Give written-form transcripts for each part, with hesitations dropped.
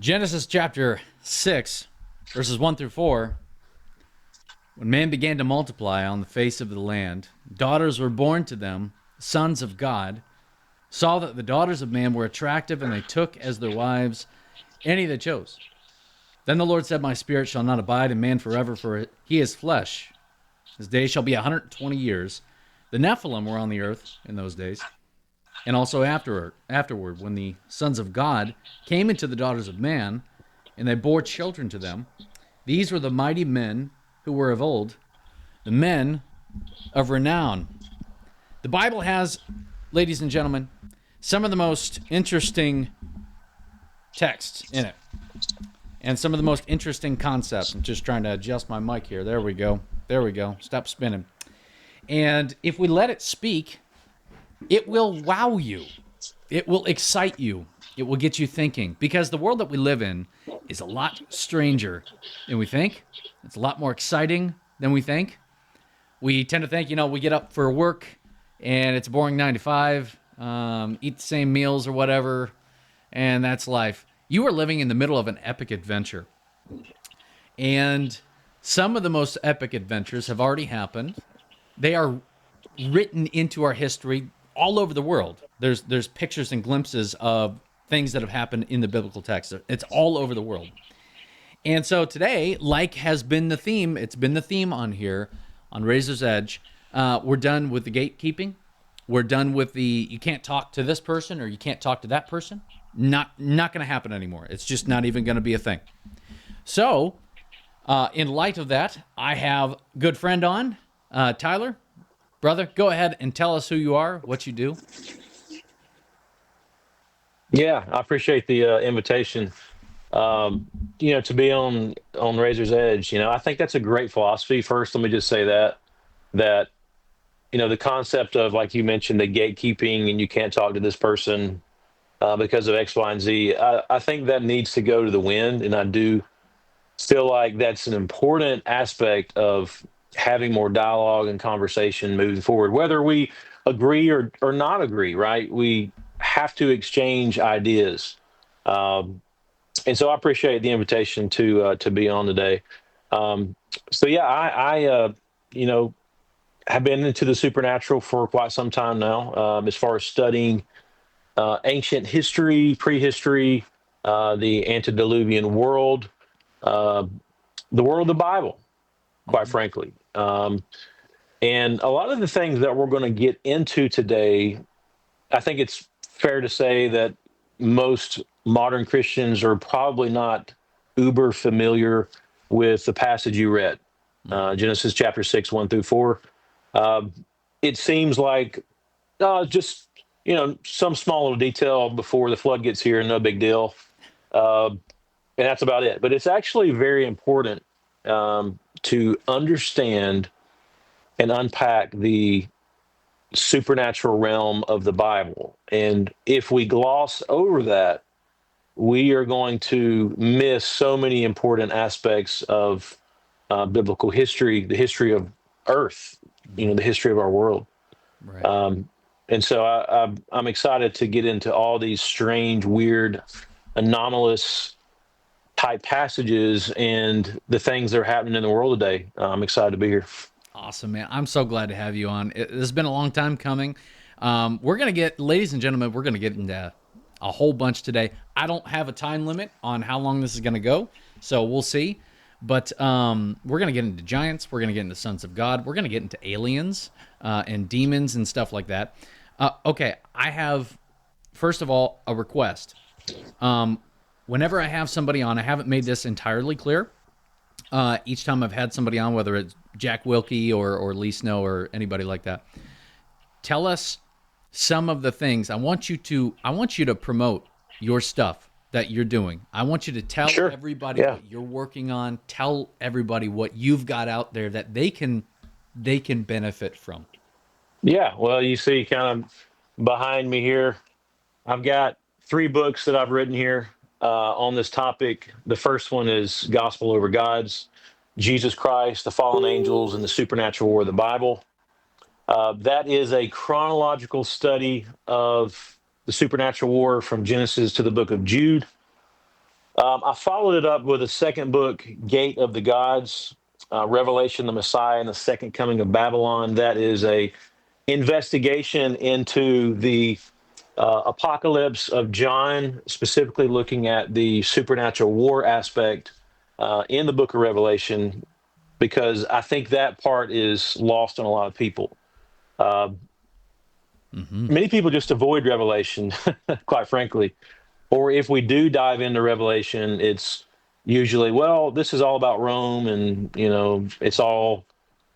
Genesis chapter 6, verses 1 through 4. When man began to multiply on the face of the land, daughters were born to them, sons of God, saw that the daughters of man were attractive, and they took as their wives any they chose. Then the Lord said, My spirit shall not abide in man forever, for he is flesh. His days shall be 120 years. The Nephilim were on the earth in those days, and also afterward, when the sons of God came into the daughters of man, and they bore children to them. These were the mighty men who were of old, the men of renown. The Bible has, ladies and gentlemen, some of the most interesting texts in it, and some of the most interesting concepts. I'm just trying to adjust my mic here. There we go. There we go. Stop spinning. And if we let it speak, it will wow you. It will excite you. It will get you thinking. Because the world that we live in is a lot stranger than we think. It's a lot more exciting than we think. We tend to think, we get up for work and it's a boring 9 to 5, eat the same meals or whatever, and that's life. You are living in the middle of an epic adventure. And some of the most epic adventures have already happened. They are written into our history all over the world. There's pictures and glimpses of things that have happened in the biblical text. It's all over the world. And so today, like has been the theme, it's been the theme on here, on Razor's Edge. We're done with the gatekeeping. We're done with the, you can't talk to this person or you can't talk to that person. Not going to happen anymore. It's just not even going to be a thing. So, in light of that, I have a good friend on, Tyler. Brother, go ahead and tell us who you are, what you do. Yeah, I appreciate the invitation. To be on Razor's Edge. I think that's a great philosophy. First, let me just say that the concept of, like you mentioned, the gatekeeping and you can't talk to this person because of X, Y, and Z. I think that needs to go to the wind, and I do feel like that's an important aspect of having more dialogue and conversation moving forward, whether we agree or not agree. Right? We have to exchange ideas. Um, and so I appreciate the invitation to be on today. Um, so yeah, I you know have been into the supernatural for quite some time now, as far as studying ancient history, prehistory, the antediluvian world, uh, the world of the Bible, quite Mhm. frankly. And a lot of the things that we're going to get into today, I think it's fair to say that most modern Christians are probably not uber familiar with the passage you read, Mhm. Genesis chapter 6, 1 through 4. Uh, it seems like just, some small little detail before the flood gets here, no big deal. Uh, and that's about it. But it's actually very important to understand and unpack the supernatural realm of the Bible. And if we gloss over that, we are going to miss so many important aspects of biblical history, the history of Earth, Mhm. the history of our world. Right. Um, and so I'm excited to get into all these strange, weird, anomalous type passages and the things that are happening in the world today. I'm excited to be here. Awesome, man. I'm so glad to have you on. This has been a long time coming. We're going to get, ladies and gentlemen, we're going to get into a whole bunch today. I don't have a time limit on how long this is going to go, so we'll see. But we're going to get into giants. We're going to get into sons of God. We're going to get into aliens and demons and stuff like that. Okay, I have, first of all, a request. Um, Whenever I have somebody on, I haven't made this entirely clear. Each time I've had somebody on, whether it's Jack Wilkie or Lee Snow or anybody like that, tell us some of the things. I want you to promote your stuff that you're doing. I want you to tell Sure. everybody Yeah. what you're working on. Tell everybody what you've got out there that they can benefit from. Yeah. Well, you see kind of behind me here, I've got three books that I've written here on this topic. The first one is Gospel Over Gods, Jesus Christ, the Fallen Angels, and the Supernatural War of the Bible. That is a chronological study of the supernatural war from Genesis to the book of Jude. I followed it up with a second book, Gate of the Gods, Revelation, the Messiah, and the Second Coming of Babylon. That is a investigation into the apocalypse of John, specifically looking at the supernatural war aspect in the book of Revelation, because I think that part is lost on a lot of people. Uh, Mm-hmm. Many people just avoid Revelation, quite frankly. Or if we do dive into Revelation, it's usually, well, this is all about Rome, and it's all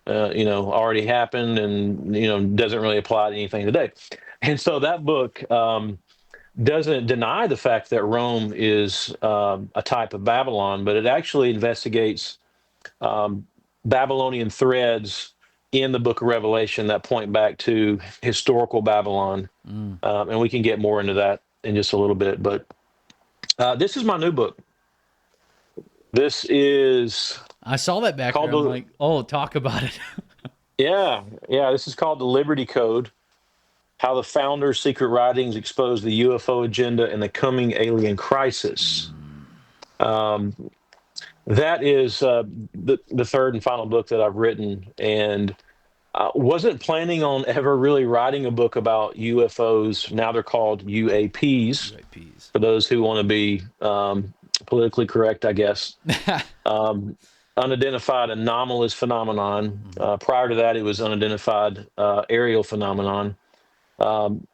already happened, and doesn't really apply to anything today. And so that book doesn't deny the fact that Rome is a type of Babylon, but it actually investigates um, Babylonian threads in the book of Revelation that point back to historical Babylon. Mm. And we can get more into that in just a little bit. But this is my new book. This is I saw that back there. called I'm the like, oh, talk about it. yeah. This is called the Liberty Code: How the Founders' Secret Writings Expose the UFO Agenda and the Coming Alien Crisis. Mm. Um, that is the third and final book that I've written, and wasn't planning on ever really writing a book about UFOs. Now they're called UAPs, UAPs. for those who want to be politically correct, I guess. Um, Unidentified anomalous phenomenon. Mm-hmm. Prior to that, it was unidentified aerial phenomenon. Um,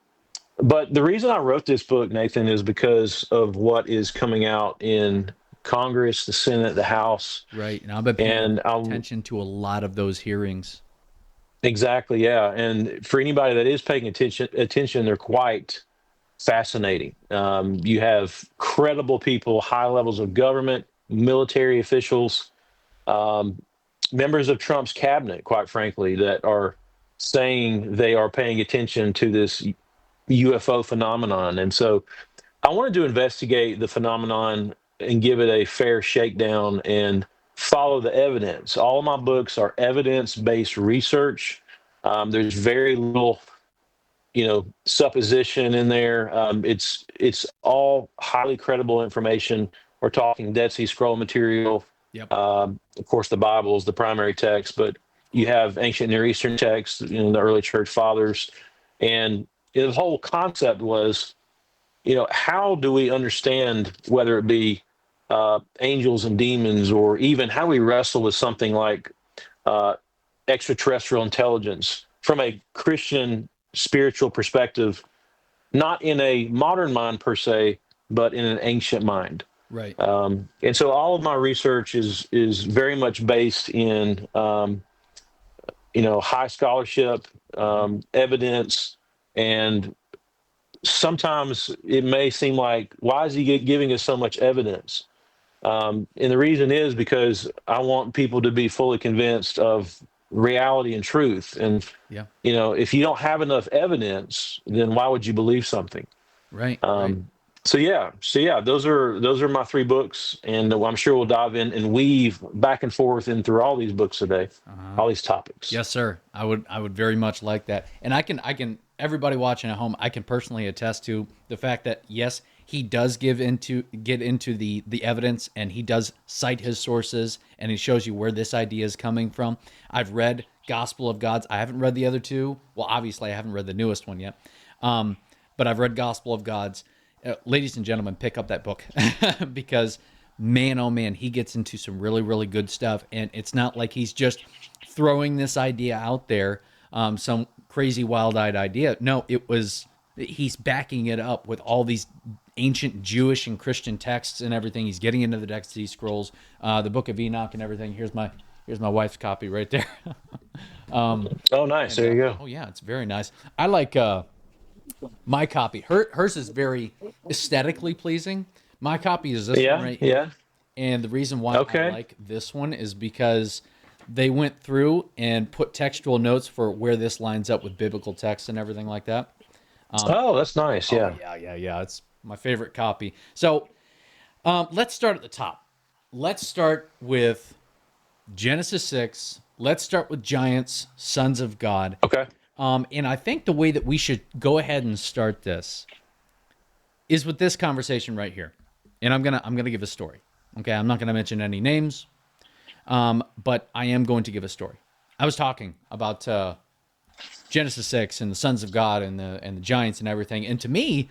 but the reason I wrote this book, Nathan, is because of what is coming out in Congress, the Senate, the House, Right. And I've been paying and I'll attention to a lot of those hearings. exactly, yeah. And for anybody that is paying attention, they're quite fascinating. You have credible people, high levels of government, military officials, um, members of Trump's cabinet, quite frankly, that are saying they are paying attention to this UFO phenomenon. And so I wanted to investigate the phenomenon and give it a fair shakedown and follow the evidence. All of my books are evidence-based research. There's very little, supposition in there. It's all highly credible information. We're talking Dead Sea Scroll material. Yep. Of course, the Bible is the primary text, but you have ancient Near Eastern texts, the early church fathers, and the whole concept was, how do we understand whether it be angels and demons, or even how we wrestle with something like uh, extraterrestrial intelligence from a Christian spiritual perspective, not in a modern mind per se, but in an ancient mind. Right. And so all of my research is very much based in high scholarship, evidence, and sometimes it may seem like, why is he giving us so much evidence? And the reason is because I want people to be fully convinced of reality and truth. And Yeah. if you don't have enough evidence, then why would you believe something? Right. Right. Um, so yeah, those are my three books, and I'm sure we'll dive in and weave back and forth in through all these books today, Uh-huh. all these topics. Yes, sir. I would very much like that. And I can everybody watching at home, I can personally attest to the fact that yes, he does get into the evidence, and he does cite his sources, and he shows you where this idea is coming from. I've read Gospel of Gods. I haven't read the other two. Well, obviously I haven't read the newest one yet. But I've read Gospel of Gods. Ladies and gentlemen, pick up that book because man, oh man, he gets into some really, really good stuff. And it's not like he's just throwing this idea out there, some crazy wild-eyed idea. No, he's backing it up with all these ancient Jewish and Christian texts and everything. He's getting into the Dead Sea Scrolls, the Book of Enoch, and everything. Here's my wife's copy right there. Oh, nice. There you go. Oh yeah, it's very nice. I like my copy. Hers is very aesthetically pleasing. My copy is this one Yeah, right here. yeah. And the reason why I Okay. like this one is because they went through and put textual notes for where this lines up with biblical text and everything like that. Oh, that's nice. Oh Yeah. yeah. It's my favorite copy. So let's start at the top. Let's start with Genesis 6. Let's start with giants, sons of God. Okay. And I think the way that we should go ahead and start this is with this conversation right here. and I'm gonna give a story. Okay, I'm not gonna mention any names, but I am going to give a story. I was talking about Genesis 6 and the sons of God and the giants and everything, and to me,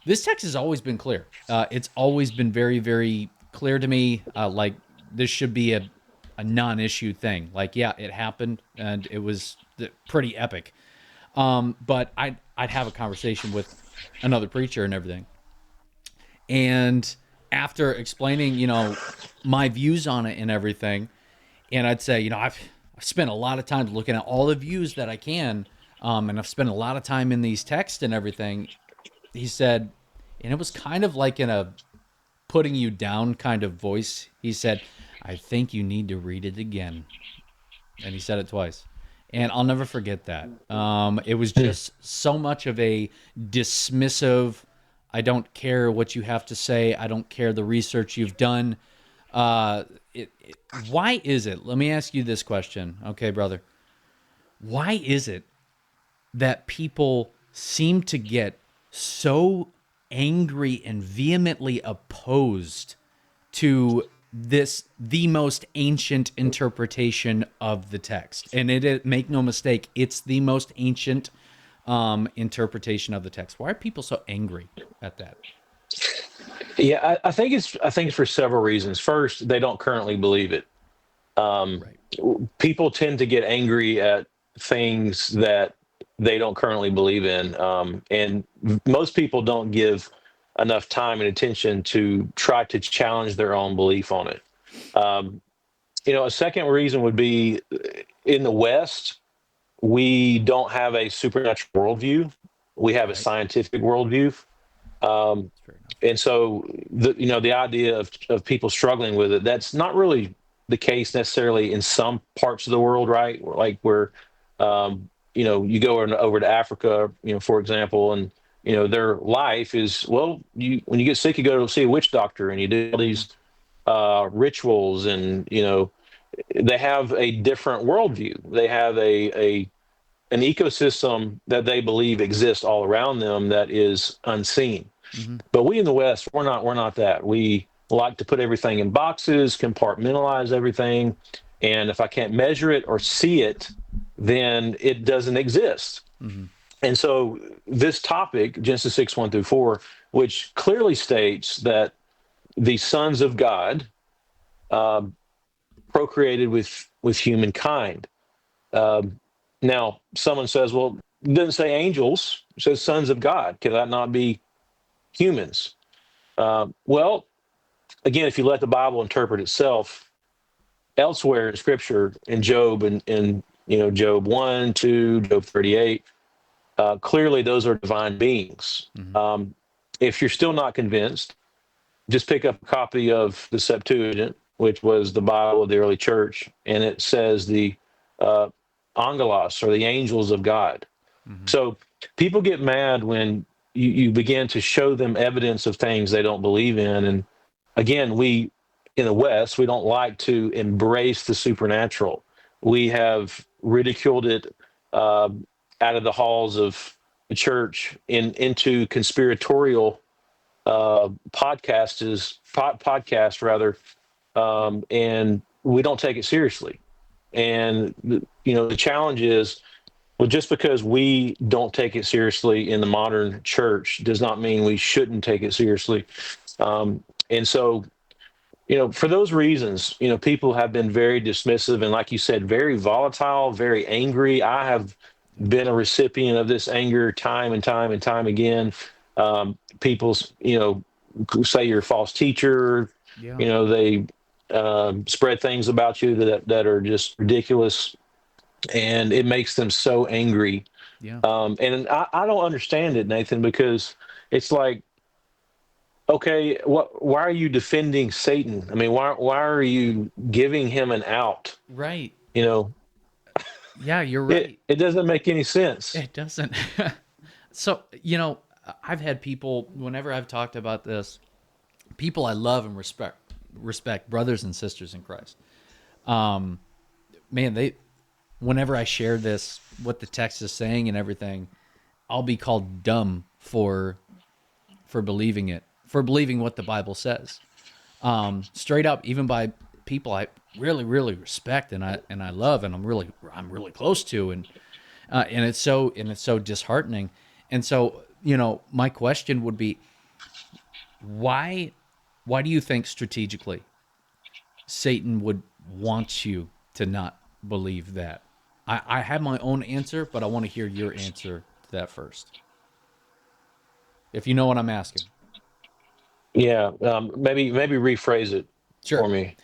this text has always been clear. It's always been very, very clear to me. Like this should be a non-issue thing. Like, yeah, it happened and it was pretty epic. But I'd have a conversation with another preacher and everything, and after explaining, my views on it and everything, and I'd say, I've spent a lot of time looking at all the views that I can, and I've spent a lot of time in these texts and everything. He said, and it was kind of like in a putting you down kind of voice. He said, I think you need to read it again. And he said it twice. And I'll never forget that. It was Hmm. just so much of a dismissive, I don't care what you have to say. I don't care the research you've done. Why is it? Let me ask you this question, okay, brother. Why is it that people seem to get so angry and vehemently opposed to this the most ancient interpretation of the text? And make no mistake, it's the most ancient interpretation of the text. Why are people so angry at that? Yeah, I think it's for several reasons. First, they don't currently believe it. Um, Right. People tend to get angry at things that they don't currently believe in, and most people don't give enough time and attention to try to challenge their own belief on it. Um, a second reason would be in the West, we don't have a supernatural worldview. We have a Right. scientific worldview. Um, That's fair enough. and so the idea of people struggling with it, that's not really the case necessarily in some parts of the world, right? Like where you go over to Africa, for example, and their life is, well, you when you get sick, you go to see a witch doctor and you do all Hmm. these rituals, and they have a different worldview. They have a an ecosystem that they believe exists all around them that is unseen. Hmm. But we in the West, we're not that. We like to put everything in boxes, compartmentalize everything, and if I can't measure it or see it, then it doesn't exist. Hmm. And so this topic, Genesis 6, 1 through 4, which clearly states that the sons of God uh, procreated with humankind. Um, Now, someone says, well, it doesn't say angels, it says sons of God. Can that not be humans? Well, again, if you let the Bible interpret itself, elsewhere in Scripture, in Job and Job 1, 2, Job 38, clearly those are divine beings. Hmm. If you're still not convinced, just pick up a copy of the Septuagint, which was the Bible of the early church, and it says the uh, angelos, or the angels of God. Hmm. So people get mad when you begin to show them evidence of things they don't believe in. And again, we in the West, we don't like to embrace the supernatural. We have ridiculed it uh, out of the halls of the church into conspiratorial podcast rather, Yeah. and we don't take it seriously. And the challenge is, well, just because we don't take it seriously in the modern church does not mean we shouldn't take it seriously. And so, for those reasons, people have been very dismissive and, like you said, very volatile, very angry. I have Yeah. been a recipient of this anger time and time and time again. People, say you're a false teacher. Yeah. They spread things about you that are just ridiculous, and it makes them so angry. Yeah. And I don't understand it, Nathan, because it's like, okay, why are you defending Satan? I mean, why are you giving him an out? Right. You know, Yeah, you're it right. it doesn't make any sense. It doesn't. So, I've had people, whenever I've talked about this, people I love and respect, brothers and sisters in Christ. Man, whenever I share this, what the text is saying and everything, I'll be called dumb for believing it, for believing what the Bible says. Straight up, even by people I really, really respect and I love and I'm really close to, and it's so disheartening. And so, my question would be, why why do you think strategically Satan would want you to not believe that? I have my own answer, but I want to hear your answer to that first, if you know what I'm asking. Yeah, maybe rephrase it for Sure. me.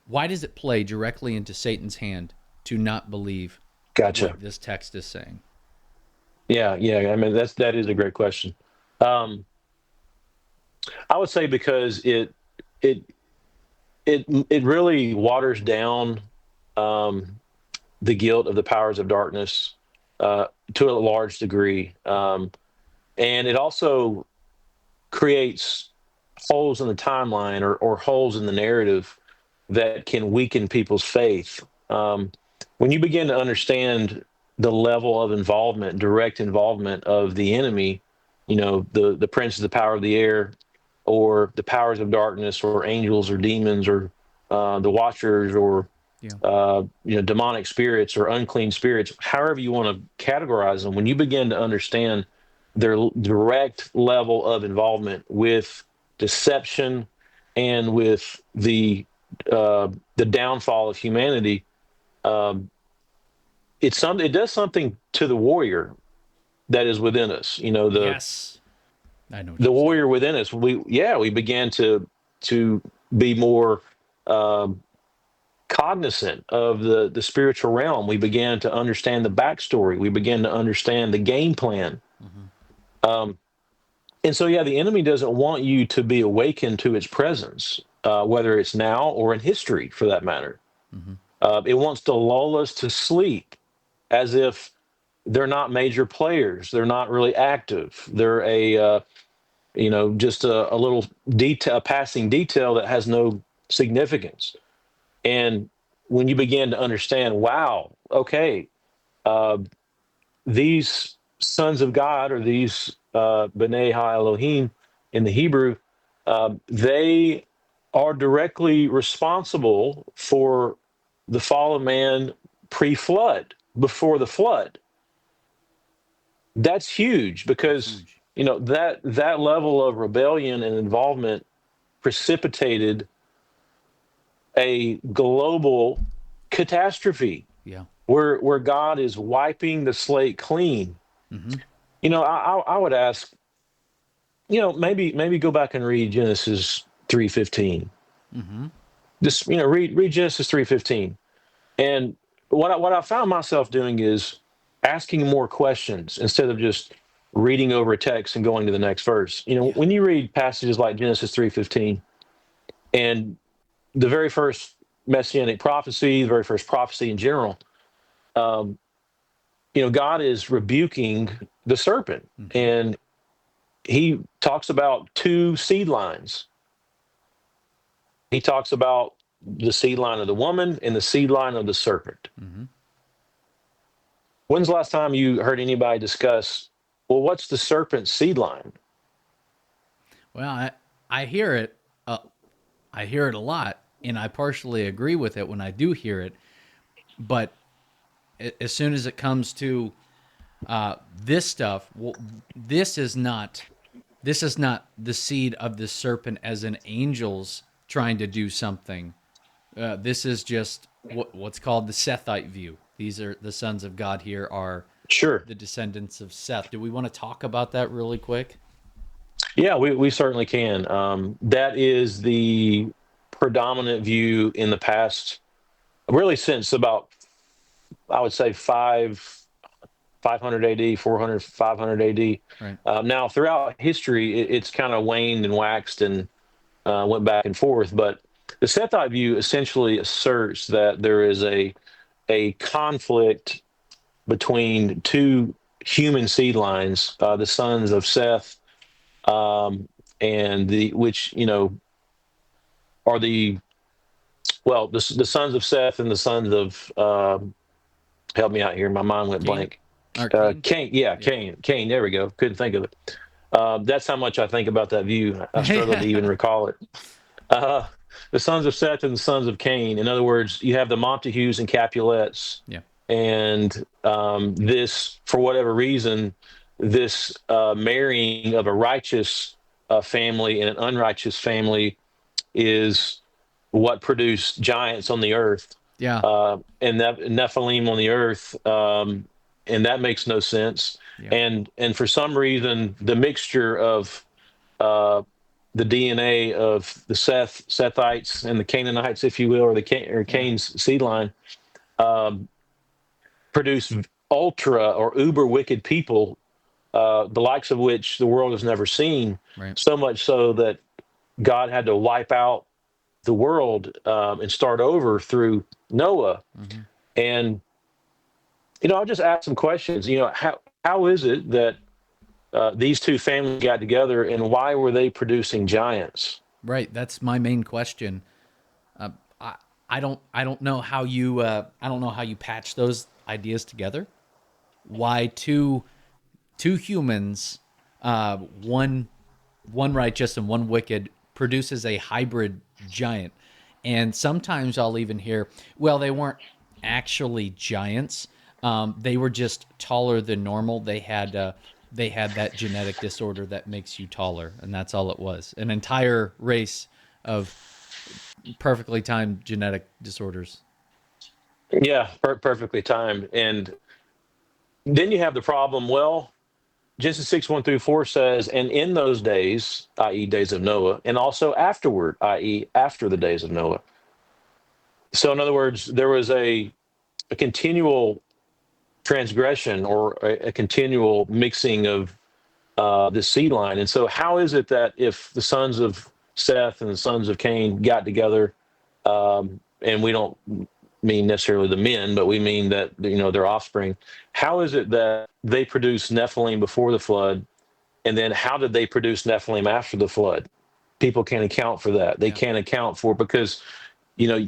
Why does it play directly into Satan's hand to not believe Gotcha. what this text is saying? Yeah, yeah. I mean, that is a great question. Um, I would say because it it really waters down um, the guilt of the powers of darkness to a large degree, and it also creates holes in the timeline or holes in the narrative that can weaken people's faith. When you begin to understand the level of involvement, direct involvement of the enemy, the prince of the power of the air, or the powers of darkness, or angels, or demons, or the watchers, or Yeah. demonic spirits or unclean spirits, however you want to categorize them. When you begin to understand their direct level of involvement with deception and with the downfall of humanity, um, it does something to the warrior that is within us. Yes. I know what The you're saying. warrior within us. We began to be more um, cognizant of the spiritual realm. We began to understand the backstory. We began to understand the game plan. Hmm. Um, and so, yeah, the enemy doesn't want you to be awakened to its presence, whether it's now or in history, for that matter. Hmm. It wants to lull us to sleep as if they're not major players. They're not really active. They're just a little detail, a passing detail that has no significance. And when you begin to understand, wow, okay, uh, these sons of God, or these B'nai Ha Elohim in the Hebrew, they are directly responsible for the fall of man pre-flood, before the flood. That's huge That's because huge. that level of rebellion and involvement precipitated a global catastrophe Yeah. where God is wiping the slate clean. Hmm. I would ask, maybe go back and read Genesis 3:15. Hmm. Just read Genesis 3:15. And what I found myself doing is asking more questions instead of just reading over a text and going to the next verse. Yeah. When you read passages like Genesis 3:15 and the very first messianic prophecy, the very first prophecy in general, um, God is rebuking the serpent, Hmm. and he talks about two seed lines. He talks about the seed line of the woman and the seed line of the serpent. Hmm. When's the last time you heard anybody discuss, well, what's the serpent's seed line? Well, I hear it. I hear it a lot, and I partially agree with it when I do hear it. But as soon as it comes to this stuff, well, this is not this is not the seed of the serpent as in angels trying to do something. This is just what's called the Sethite view. These are the sons of God here are Sure. the descendants of Seth. Do we want to talk about that really quick? Yeah, we certainly can. That is the predominant view in the past, really since about, I would say, 500 AD, 400, 500 AD. Right. Now, throughout history, it's kind of waned and waxed and went back and forth. But the Sethite view essentially asserts that there is a conflict between two human seed lines, the sons of Seth, um, and the which are the sons of Seth and the sons of help me out here. My mind went Cain blank. or Cain? Cain, yeah, Yeah. Cain. There we go. Couldn't think of it. That's how much I think about that view. I struggle to Yeah. even recall it. Uh, the sons of Seth and the sons of Cain. In other words, you have the Montagues and Capulets, Yeah. and this, for whatever reason, this marrying of a righteous family and an unrighteous family is what produced giants on the earth, Yeah. and Nephilim on the earth, and that makes no sense. Yeah. And for some reason, the mixture of uh, the DNA of the Sethites and the Canaanites, if you will, or Yeah. Cain's seed line, um, produce ultra or uber wicked people, the likes of which the world has never seen. Right. So much so that God had to wipe out the world, and start over through Noah. Hmm. And I'll just ask some questions. How is it that these two families got together, and why were they producing giants? Right. That's my main question. Uh, I I don't know how you I don't know how you patch those ideas together. Why two humans, one righteous and one wicked, produces a hybrid giant. And sometimes I'll even hear, well, they weren't actually giants. They were just taller than normal. They had that genetic disorder that makes you taller, and that's all it was. An entire race of perfectly timed genetic disorders. Yeah, perfectly timed. And then you have the problem. Well, Genesis 6:1-4 says, and in those days, i.e., days of Noah, and also afterward, i.e., after the days of Noah. So, in other words, there was a continual transgression, or a continual mixing of the seed line. And so, how is it that if the sons of Seth and the sons of Cain got together, and we don't mean necessarily the men, but we mean that their offspring, how is it that they produced Nephilim before the flood, and then how did they produce Nephilim after the flood? People can't account for that. They Yeah. can't account for, because you know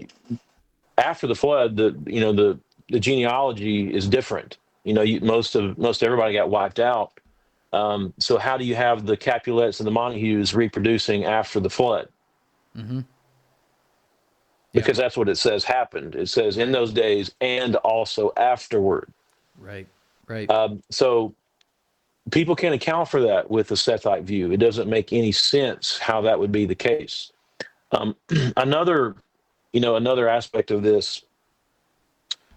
after the flood, the genealogy is different. Most everybody got wiped out. So how do you have the Capulets and the Montagues reproducing after the flood? Mm-hmm. Yeah. Because that's what it says happened. It says in Right. those days and also afterward. Right. Right. So people can't account for that with the Sethite view. It doesn't make any sense how that would be the case. Um, another, another aspect of this,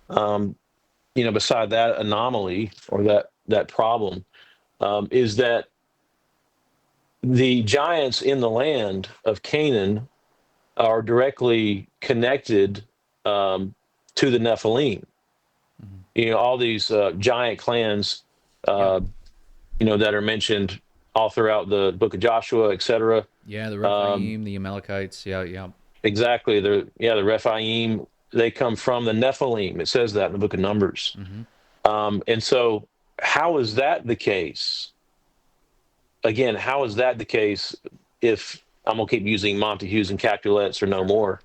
um, beside that anomaly, or that problem, is that the giants in the land of Canaan are directly connected, to the Nephilim. Hmm. All these giant clans, Yeah. uh, that are mentioned all throughout the book of Joshua, etc. Yeah. The Um, Rephaim, the Amalekites. Yeah. Yeah. exactly. The Rephaim, they come from the Nephilim. It says that in the book of Numbers. Hmm. And so, how is that the case? Again, how is that the case if I'm going to keep using Montagues and Capulets or no Sure. more?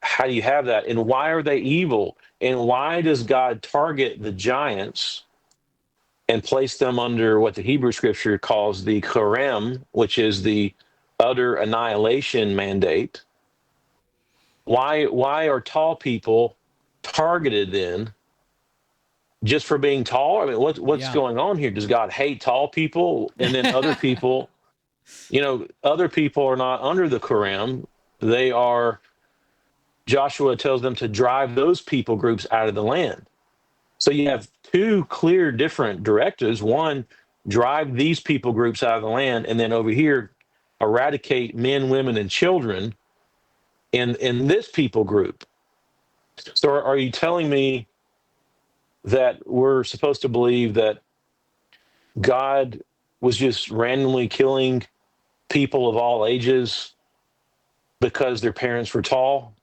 How do you have that? And why are they evil? And why does God target the giants and place them under what the Hebrew scripture calls the Cherem, which is the utter annihilation mandate? Why are tall people targeted then, just for being tall? I mean, what's Yeah. going on here? Does God hate tall people, and then other people? Other people are not under the Quran. They are, Joshua tells them to drive those people groups out of the land. So you have two clear different directives. One, drive these people groups out of the land, and then over here, eradicate men, women, and children in this people group. So are you telling me that we're supposed to believe that God was just randomly killing people of all ages because their parents were tall?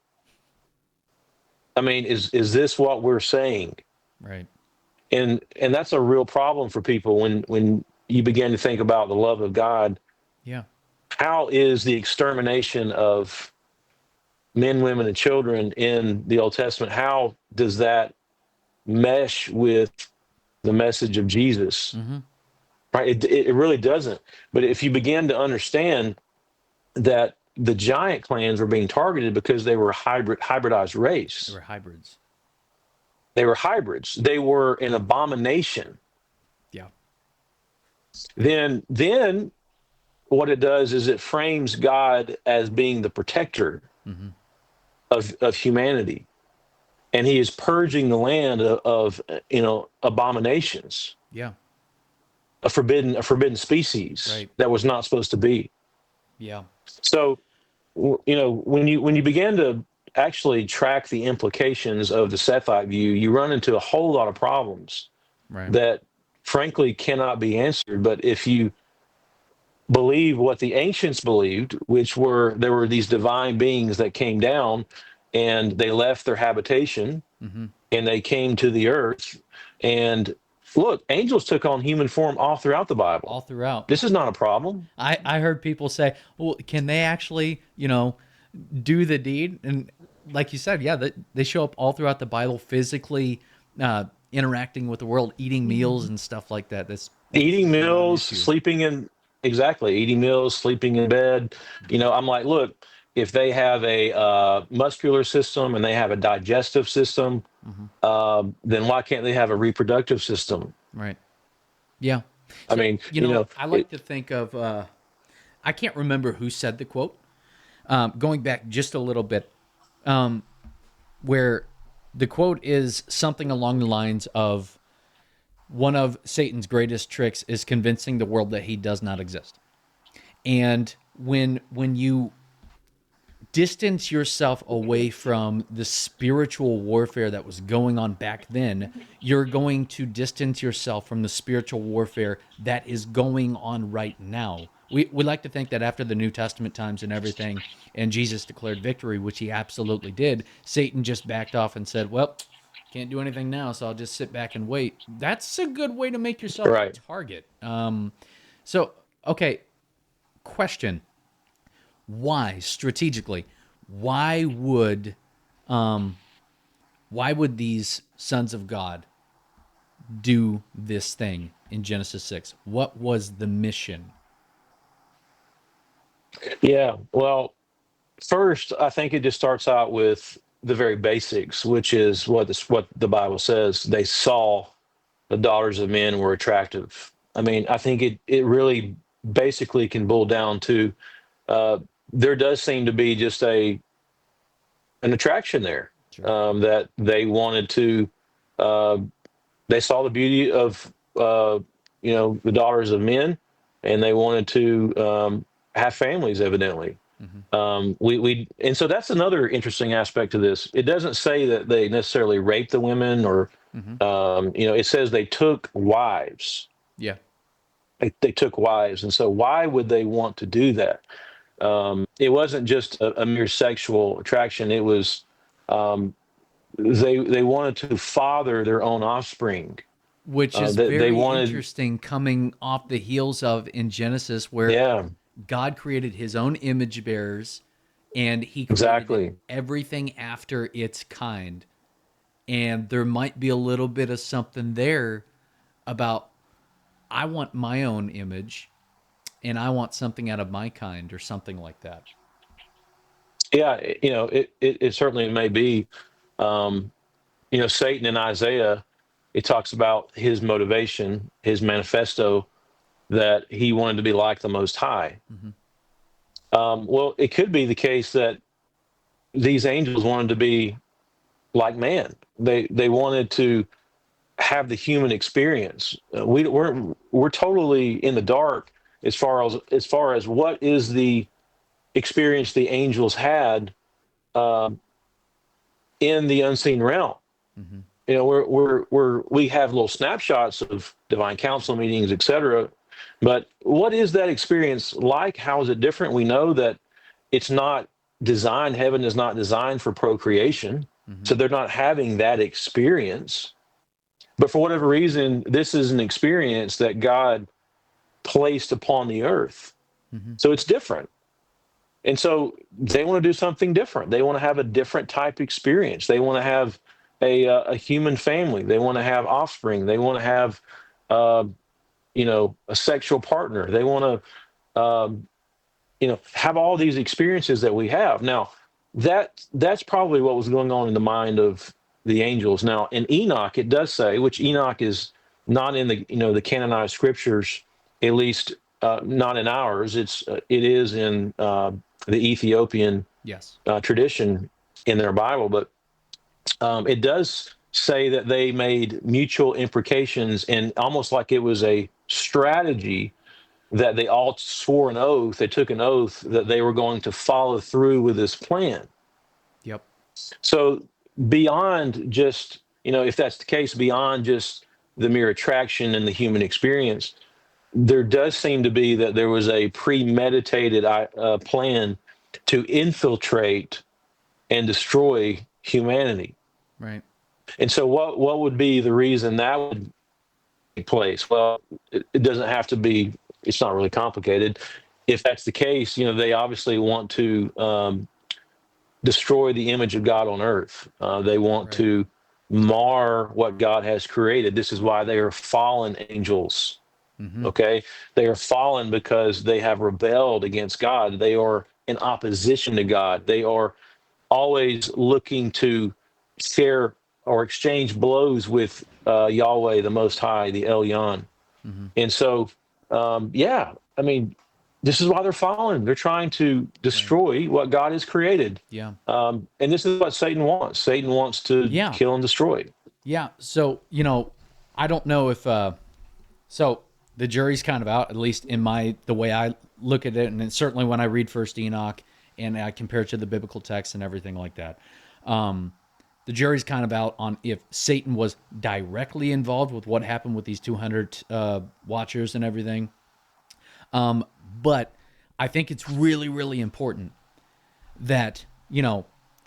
I mean, is this what we're saying? Right. And that's a real problem for people when you begin to think about the love of God. Yeah. How is the extermination of men, women, and children in the Old Testament? How does that mesh with the message of Jesus? Hmm. right? It really doesn't. But if you begin to understand that the giant clans were being targeted because they were a hybridized They race, were hybrids. they were hybrids, they were an abomination. Yeah. Then what it does is it frames God as being the protector Mm-hmm. of humanity, and He is purging the land of abominations, Yeah. a forbidden species Right. that was not supposed to be. Yeah. So when you begin to actually track the implications of the Sethite view, you run into a whole lot of problems Right. that frankly cannot be answered. But if you believe what the ancients believed, which were there were these divine beings that came down and they left their habitation Mm-hmm. and they came to the earth. And look, angels took on human form all throughout the Bible. All throughout. This is not a problem. I heard people say, well, can they actually, do the deed? And like you said, yeah, they show up all throughout the Bible physically interacting with the world, eating meals and stuff like that. This Eating is not an meals, issue. sleeping in exactly, eating meals, sleeping in bed. I'm like, look, if they have a muscular system and they have a digestive system, Hmm. then why can't they have a reproductive system? Right. Yeah. I So, mean, I like to think of, I can't remember who said the quote, going back just a little bit, where the quote is something along the lines of one of Satan's greatest tricks is convincing the world that he does not exist. And when you distance yourself away from the spiritual warfare that was going on back then, you're going to distance yourself from the spiritual warfare that is going on right now. We like to think that after the New Testament times and everything, and Jesus declared victory, which he absolutely did, Satan just backed off and said, well, can't do anything now, so I'll just sit back and wait. That's a good way to make yourself a right. target. So, okay, question: why strategically, why would um why would these sons of God do this thing in Genesis 6? What was the mission? Yeah. Well, first, I think it just starts out with the very basics, which is what the Bible says. They saw the daughters of men were attractive. I mean, I think it really basically can boil down to uh, there does seem to be just an attraction there, Sure. that they wanted to. Uh, they saw the beauty of the daughters of men, and they wanted to have families. Evidently, Hmm. we and so that's another interesting aspect of this. It doesn't say that they necessarily raped the women, or Hmm. it says they took wives. Yeah. They took wives, and so why would they want to do that? It wasn't just a mere sexual attraction. It was um, they wanted to father their own offspring. Which is They very wanted, interesting coming off the heels of in Genesis where yeah, God created his own image bearers and he created exactly, everything after its kind. And there might be a little bit of something there about I want my own image and I want something out of my kind or something like that. yeah. It certainly may be. Um, Satan in Isaiah, it talks about his motivation, his manifesto, that he wanted to be like the Most High. Hmm. Well, it could be the case that these angels wanted to be like man. They wanted to have the human experience. We're totally in the dark as far as what is the experience the angels had um, in the unseen realm. Hmm. We have little snapshots of divine council meetings, etc. But what is that experience like? How is it different? We know that it's not designed. Heaven is not designed for procreation, Hmm. so they're not having that experience. But for whatever reason, this is an experience that God placed upon the earth. Hmm. So it's different. And so they want to do something different. They want to have a different type experience. They want to have a human family. They want to have offspring. They want to have uh, a sexual partner. They want to, have all these experiences that we have. Now, that's probably what was going on in the mind of the angels. Now, in Enoch, it does say, which Enoch is not in the canonized scriptures, at least not in ours. It is in the Ethiopian Yes. tradition in their Bible, but it does say that they made mutual imprecations, and almost like it was a strategy that they all swore an oath, they took an oath that they were going to follow through with this plan. Yep. So, beyond just, if that's the case, beyond just the mere attraction and the human experience, there does seem to be that there was a premeditated plan to infiltrate and destroy humanity. Right. And so, what would be the reason that would take place? Well, it doesn't have to be. It's not really complicated. If that's the case, they obviously want to destroy the image of God on earth. They want Right. to mar what God has created. This is why they are fallen angels. Mm-hmm. Okay, they are fallen because they have rebelled against God. They are in opposition to God. They are always looking to share or exchange blows with Yahweh, the Most High, the Elyon. Mm-hmm. And so, yeah, I mean, this is why they're fallen. They're trying to Right. destroy what God has created. Yeah. And this is what Satan wants. Satan wants to Yeah. kill and destroy. Yeah. So, I don't know if so the jury's kind of out, at least in the way I look at it, and then certainly when I read First Enoch and I compare it to the biblical text and everything like that. The jury's kind of out on if Satan was directly involved with what happened with these 200 watchers and everything. But I think it's really, really important that,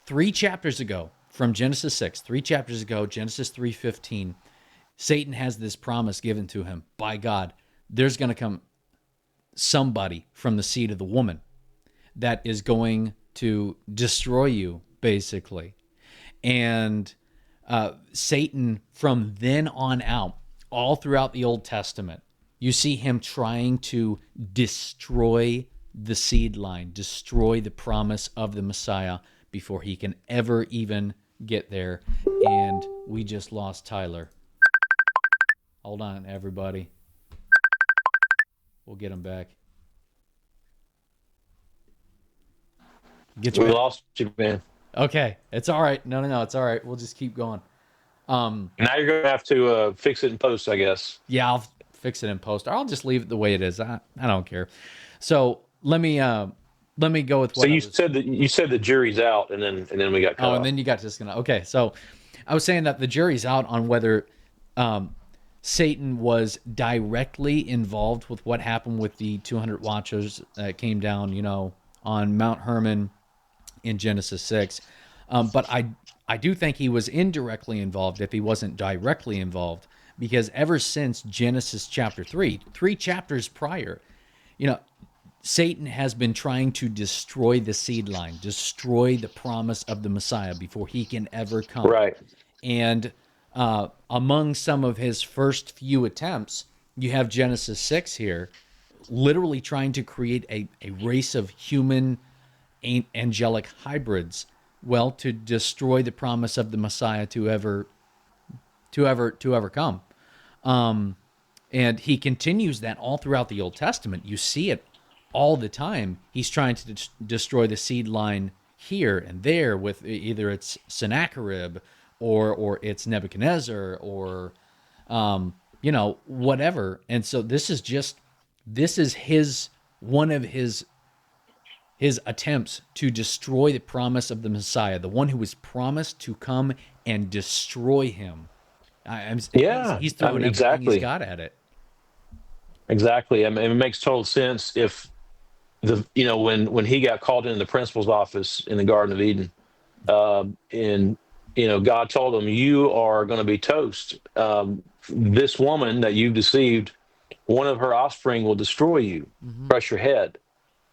3 chapters ago from Genesis 6, 3 chapters ago, Genesis 3:15, Satan has this promise given to him by God. There's going to come somebody from the seed of the woman that is going to destroy you, basically. And Satan, from then on out, all throughout the Old Testament, you see him trying to destroy the seed line, destroy the promise of the Messiah before he can ever even get there. And we just lost Tyler. Hold on, everybody. We'll get him back. Get you We back. lost you, man. Okay, it's all right. No, it's all right. We'll just keep going. Now you're going to have to fix it in post, I guess. Yeah, I'll fix it in post. Or I'll just leave it the way it is. I don't care. So let me go with So what I was. you said the jury's out, and then we got cut Oh, and off. then you got just gonna. Okay, so I was saying that the jury's out on whether Satan was directly involved with what happened with the 200 watchers that came down, on Mount Hermon in Genesis 6. But I do think he was indirectly involved if he wasn't directly involved, because ever since Genesis chapter 3, 3 chapters prior, you know, Satan has been trying to destroy the seed line, destroy the promise of the Messiah before he can ever come. Right. And among some of his first few attempts, you have Genesis 6 here, literally trying to create a race of human angelic hybrids, well, to destroy the promise of the Messiah to ever come. And he continues that all throughout the Old Testament. You see it all the time. He's trying to destroy the seed line here and there with either it's Sennacherib or it's Nebuchadnezzar or whatever. And so this is his one of his attempts to destroy the promise of the Messiah, the one who was promised to come and destroy him. Yeah. He's I throwing mean, everything he's exactly. got at it. Exactly. I mean, it makes total sense if when he got called into the principal's office in the Garden of Eden, and God told him, "You are going to be toast. This woman that you've deceived, one of her offspring will destroy you, Mm-hmm. crush your head."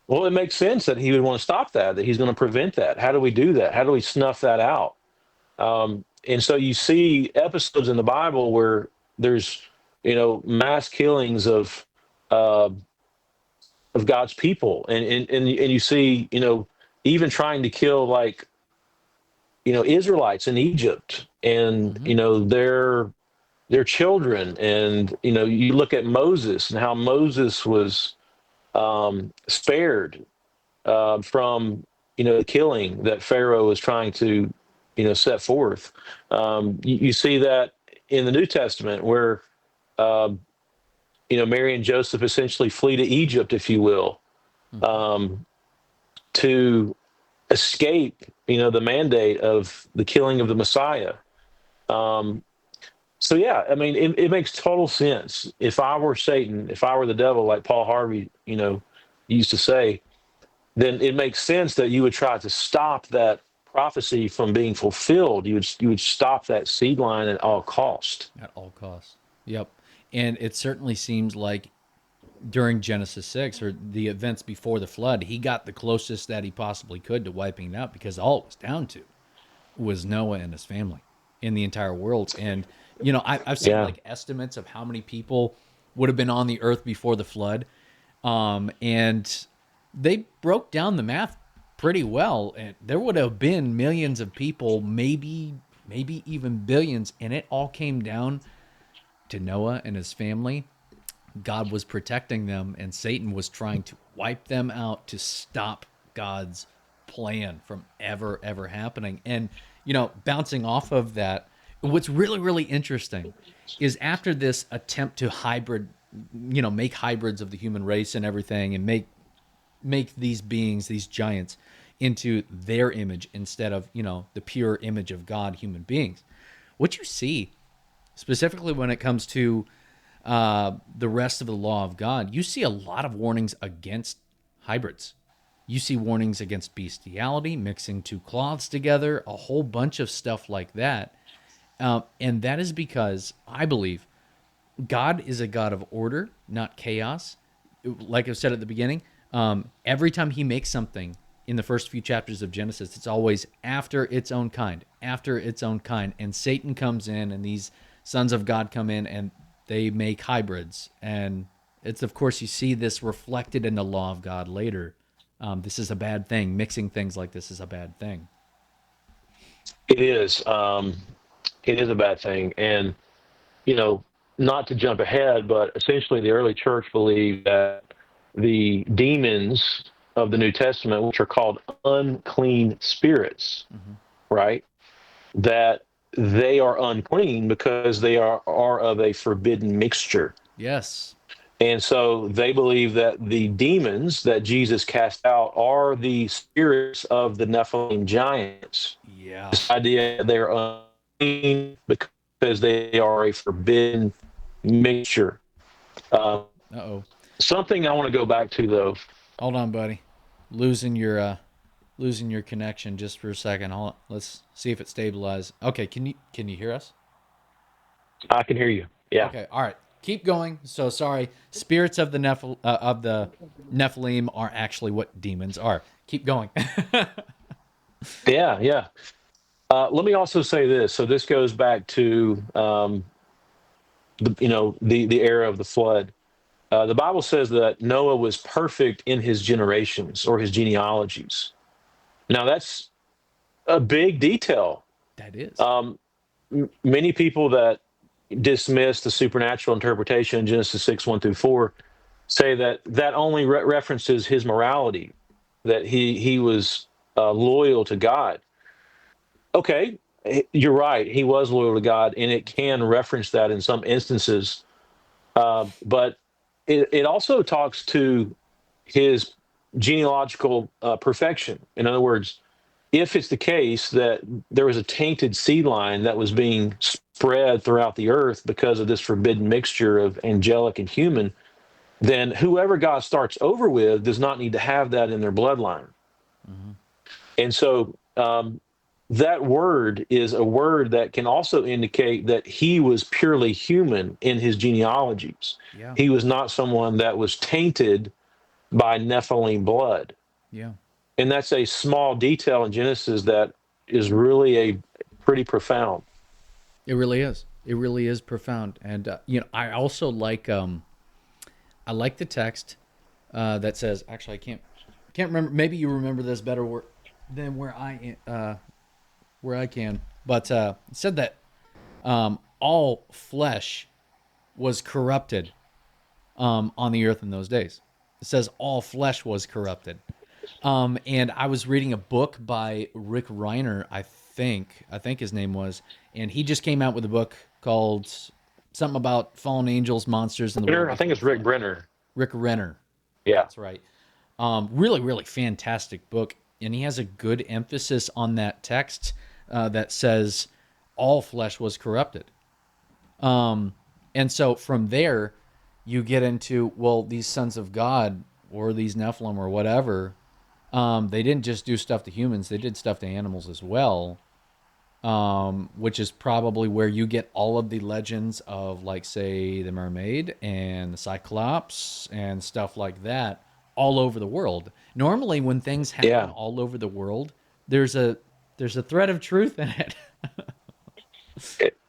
Well, it makes sense that he would want to stop that. That he's going to prevent that. How do we do that? How do we snuff that out? And so you see episodes in the Bible where there's mass killings uh, of God's people, and you see, even trying to kill like Israelites in Egypt, and Hmm. their children, and you look at Moses and how Moses was spared from the killing that Pharaoh was trying to set forth. You see that in the New Testament where uh, Mary and Joseph essentially flee to Egypt, if you will, Hmm. um, to escape the mandate of the killing of the Messiah. Um, so yeah, I mean, it makes total sense. If I were Satan, if I were the devil, like Paul Harvey, used to say, then it makes sense that you would try to stop that prophecy from being fulfilled. You would stop that seed line at all cost. At all costs. Yep. And it certainly seems like during Genesis 6 or the events before the flood, he got the closest that he possibly could to wiping it out because all it was down to was Noah and his family in the entire world. And, I've seen Yeah, like estimates of how many people would have been on the earth before the flood. And they broke down the math pretty well. And there would have been millions of people, maybe even billions. And it all came down to Noah and his family. God was protecting them, and Satan was trying to wipe them out to stop God's plan from ever happening. And, bouncing off of that, what's really, really interesting is after this attempt to make hybrids of the human race and everything, and make these beings, these giants, into their image instead of, the pure image of God, human beings. What you see, specifically when it comes to the rest of the law of God, you see a lot of warnings against hybrids. You see warnings against bestiality, mixing two cloths together, a whole bunch of stuff like that. And that is because I believe God is a God of order, not chaos. Like I said at the beginning, every time he makes something in the first few chapters of Genesis, it's always after its own kind, after its own kind. And Satan comes in, and these sons of God come in, and they make hybrids. And it's, of course, you see this reflected in the law of God later. This is a bad thing. Mixing things like this is a bad thing. it is. It is a bad thing, and you know, not to jump ahead, but essentially the early church believed that the demons of the New Testament, which are called unclean spirits, Hmm. right? That they are unclean because they are of a forbidden mixture. Yes. And so they believe that the demons that Jesus cast out are the spirits of the Nephilim giants. Yeah. This idea that they're unclean because they are a forbidden mixture. Uh, Uh oh. Something I want to go back to, though. Hold on, buddy. Losing your connection just for a second. Let's see if it stabilizes. Okay, can you hear us? I can hear you. Yeah. Okay, all right. Keep going. So sorry. Spirits of the Nephilim are actually what demons are. Keep going. Yeah. Yeah. Let me also say this. So this goes back to the era of the flood. The Bible says that Noah was perfect in his generations or his genealogies. Now that's a big detail. That is. Um, Many people that dismiss the supernatural interpretation in Genesis 6 1 through 4 say that that only references his morality, that he was loyal to God. Okay, you're right. He was loyal to God, and it can reference that in some instances. But it also talks to his genealogical perfection. In other words, if it's the case that there was a tainted seed line that was being spread throughout the earth because of this forbidden mixture of angelic and human, then whoever God starts over with does not need to have that in their bloodline. Hmm. And so that word is a word that can also indicate that he was purely human in his genealogies. Yeah. He was not someone that was tainted by Nephilim blood. Yeah. And that's a small detail in Genesis that is really a pretty profound. It really is. It really is profound, and I also I like the text that says. Actually, I can't remember. Maybe you remember this better than where I can. But it said that all flesh was corrupted on the earth in those days. It says all flesh was corrupted. And I was reading a book by Rick Reiner, I think his name was, and he just came out with a book called something about fallen angels, monsters, and the world Brenner, I think before the it's Rick flood. Brenner. Rick Renner, Yeah. that's right. Really, really fantastic book, and he has a good emphasis on that text that says all flesh was corrupted. And so from there, you get into, well, these sons of God or these Nephilim or whatever, they didn't just do stuff to humans, they did stuff to animals as well, which is probably where you get all of the legends of, like, say, the mermaid and the Cyclops and stuff like that all over the world. Normally, when things happen Yeah. all over the world, there's a there's a thread of truth in it.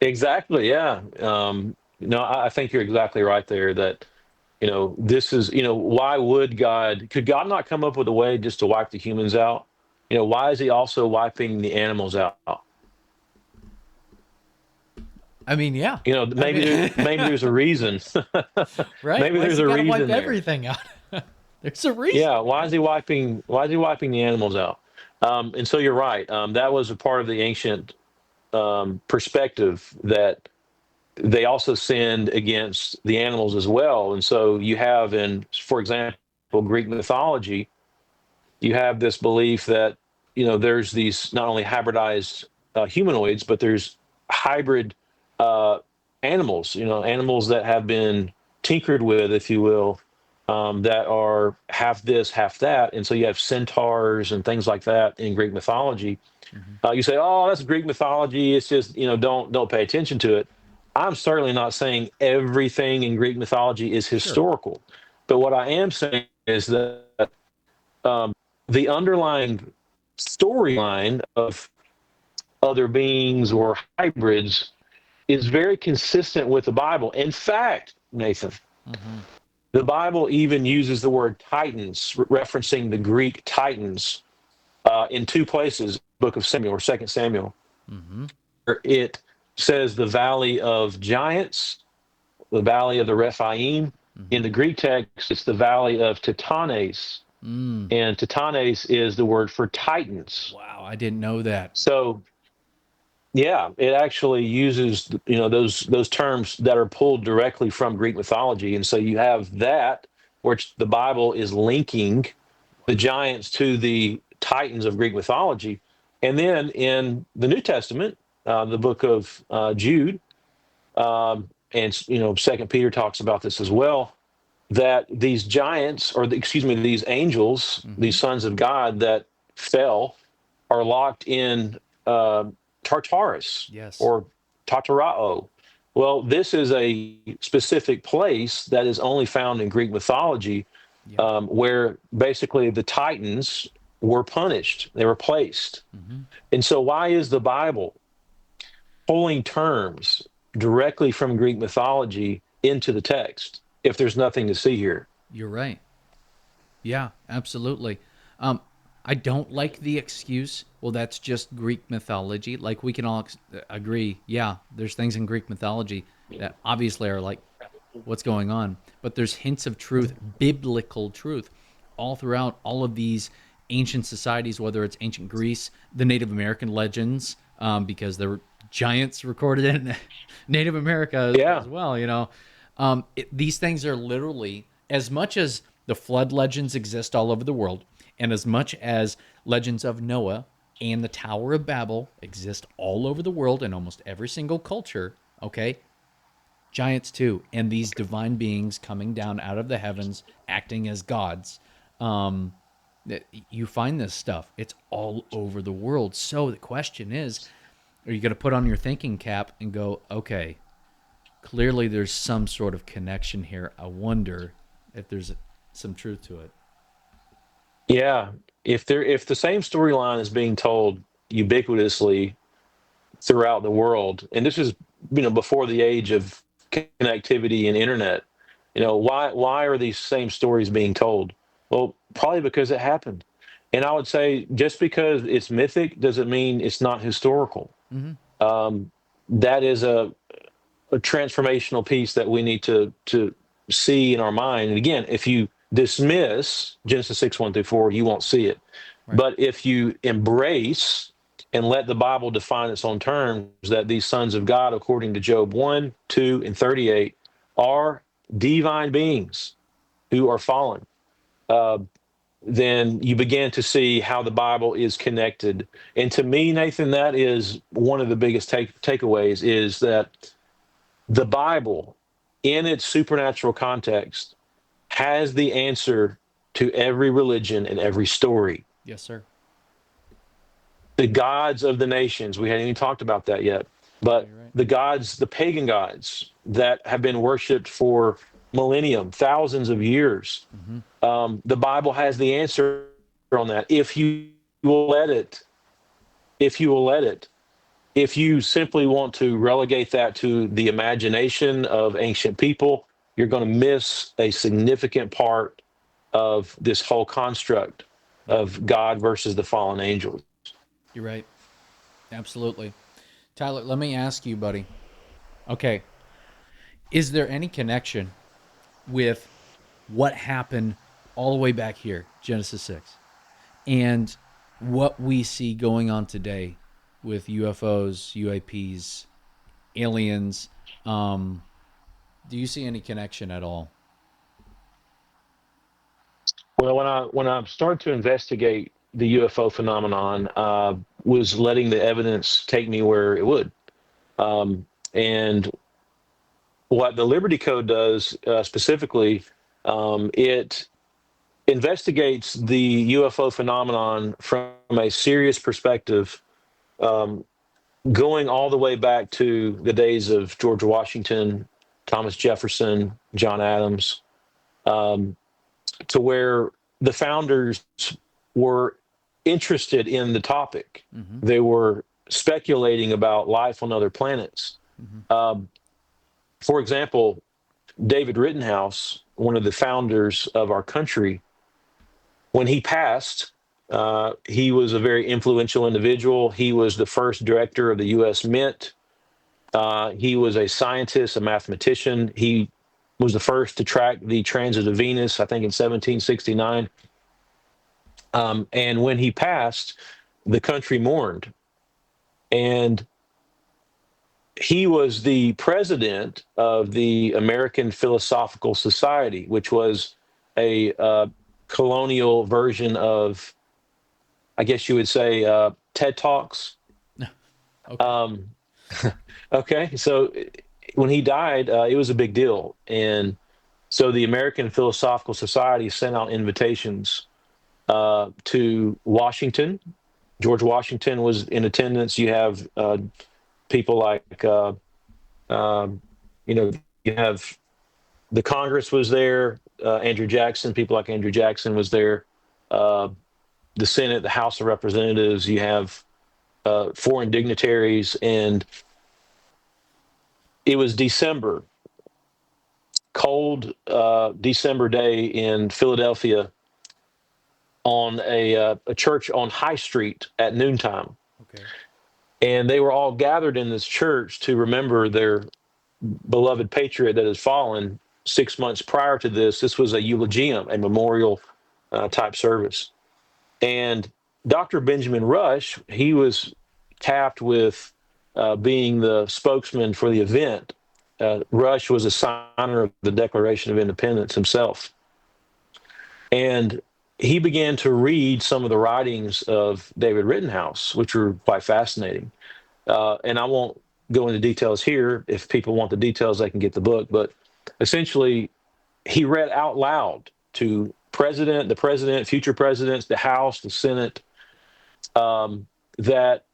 Exactly. Yeah. No, I think you're exactly right there that, this is, why could God not come up with a way just to wipe the humans out? Why is he also wiping the animals out? I mean, yeah. I Maybe mean, there's a reason. right? Maybe Why does there's he a got to wipe reason there. everything out? There's a reason, Yeah. Why is man. he wiping the animals out? And so you're right. That was a part of the ancient perspective that they also sinned against the animals as well. And so you have for example, Greek mythology, you have this belief that, there's these not only hybridized humanoids, but there's hybrid uh, animals, animals that have been tinkered with, if you will, that are half this, half that. And so you have centaurs and things like that in Greek mythology. Hmm. You say, "Oh, that's Greek mythology. It's just, don't pay attention to it." I'm certainly not saying everything in Greek mythology is Sure. historical, but what I am saying is that the underlying storyline of other beings or hybrids is very consistent with the Bible. In fact, Nathan, Hmm. the Bible even uses the word titans, referencing the Greek titans, in two places, Book of Samuel or Second Samuel. Hmm. It says the valley of giants, the valley of the Rephaim. In Hmm. the Greek text, it's the valley of Titanes, Mm. and Titanes is the word for titans. Wow, I didn't know that. So, yeah, it actually uses those terms that are pulled directly from Greek mythology, and so you have that, which the Bible is linking the giants to the titans of Greek mythology, and then in the New Testament, the book of Jude, and Second Peter talks about this as well. That these giants, excuse me, these angels, Hmm. these sons of God that fell, are locked in uh, Tartarus Yes. or Tatarao. Well, this is a specific place that is only found in Greek mythology, Yep. where basically the Titans were punished, they were placed. Hmm. And so, why is the Bible pulling terms directly from Greek mythology into the text if there's nothing to see here? You're right. Yeah, absolutely. Um, I don't like the excuse, well, that's just Greek mythology. Like, we can all agree, yeah, there's things in Greek mythology that obviously are like, what's going on? But there's hints of truth, biblical truth, all throughout all of these ancient societies, whether it's ancient Greece, the Native American legends, because there were giants recorded in Native America as Yeah, well, these things are literally, as much as the flood legends exist all over the world, and as much as legends of Noah and the Tower of Babel exist all over the world in almost every single culture, okay? Giants too, and these divine beings coming down out of the heavens, acting as gods. Um, you find this stuff. It's all over the world. So the question is, are you going to put on your thinking cap and go, okay, clearly there's some sort of connection here. I wonder if there's some truth to it. yeah. If the same storyline is being told ubiquitously throughout the world, and this is before the age of connectivity and internet. Why are these same stories being told? Well, probably because it happened. And I would say just because it's mythic doesn't mean it's not historical. Mm-hmm. Um, that is a transformational piece that we need to see in our mind. And again, if you dismiss Genesis 6:1 through 4, you won't see it. Right. But if you embrace and let the Bible define its own terms, that these sons of God, according to Job 1, 2, and 38, are divine beings who are fallen, uh, then you begin to see how the Bible is connected. And to me, Nathan, that is one of the biggest takeaways is that the Bible, in its supernatural context, has the answer to every religion and every story. Yes, sir. The gods of the nations, we hadn't even talked about that yet, Yeah, but you're right. the gods, the pagan gods that have been worshiped for millennium, thousands of years, Mm-hmm. the Bible has the answer on that if you will let it. If you will let it. If you simply want to relegate that to the imagination of ancient people, you're going to miss a significant part of this whole construct Yep. of God versus the fallen angels. You're right. Absolutely. Tyler, let me ask you, buddy. Okay. Is there any connection with what happened all the way back here, Genesis 6, and what we see going on today with UFOs, UAPs, aliens? Um, do you see any connection at all? Well, when I started to investigate the UFO phenomenon, was letting the evidence take me where it would. And what the Liberty Code does specifically, it investigates the UFO phenomenon from a serious perspective, um, going all the way back to the days of George Washington, Thomas Jefferson, John Adams, um, to where the founders were interested in the topic. Mm-hmm. They were speculating about life on other planets. Mm-hmm. Um, for example, David Rittenhouse, one of the founders of our country, when he passed, he was a very influential individual. He was the first director of the U.S. Mint. He was a scientist, a mathematician. He was the first to track the transit of Venus, I think in 1769. And when he passed, the country mourned. And he was the president of the American Philosophical Society, which was a colonial version of, I guess you would say, TED Talks. Okay. Um, okay, so when he died, it was a big deal. And so the American Philosophical Society sent out invitations to Washington. George Washington was in attendance. You have people like, you know, you have the Congress was there. Andrew Jackson, people like Andrew Jackson was there. Uh, the Senate, the House of Representatives. You have foreign dignitaries, and it was December, cold December day in Philadelphia, on a church on High Street at noontime, Okay. and they were all gathered in this church to remember their beloved patriot that had fallen 6 months prior to this. This was a eulogium, a memorial type service. And Dr. Benjamin Rush, he was tapped with being the spokesman for the event. Rush was a signer of the Declaration of Independence himself. And he began to read some of the writings of David Rittenhouse, which were quite fascinating. And I won't go into details here. If people want the details, they can get the book. But essentially, he read out loud to the president, future presidents, the House, the Senate, that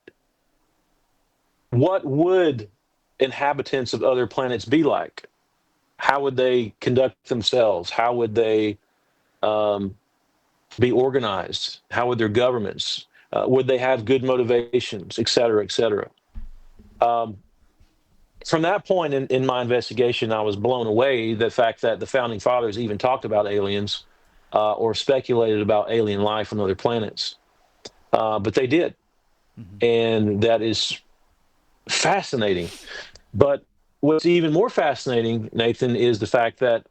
what would inhabitants of other planets be like? How would they conduct themselves? How would they um, be organized? How would their governments? Would they have good motivations, et cetera, et cetera? Um, from that point in my investigation, I was blown away the fact that the founding fathers even talked about aliens or speculated about alien life on other planets. But they did. Hmm. And that is fascinating. But what's even more fascinating, Nathan, is the fact that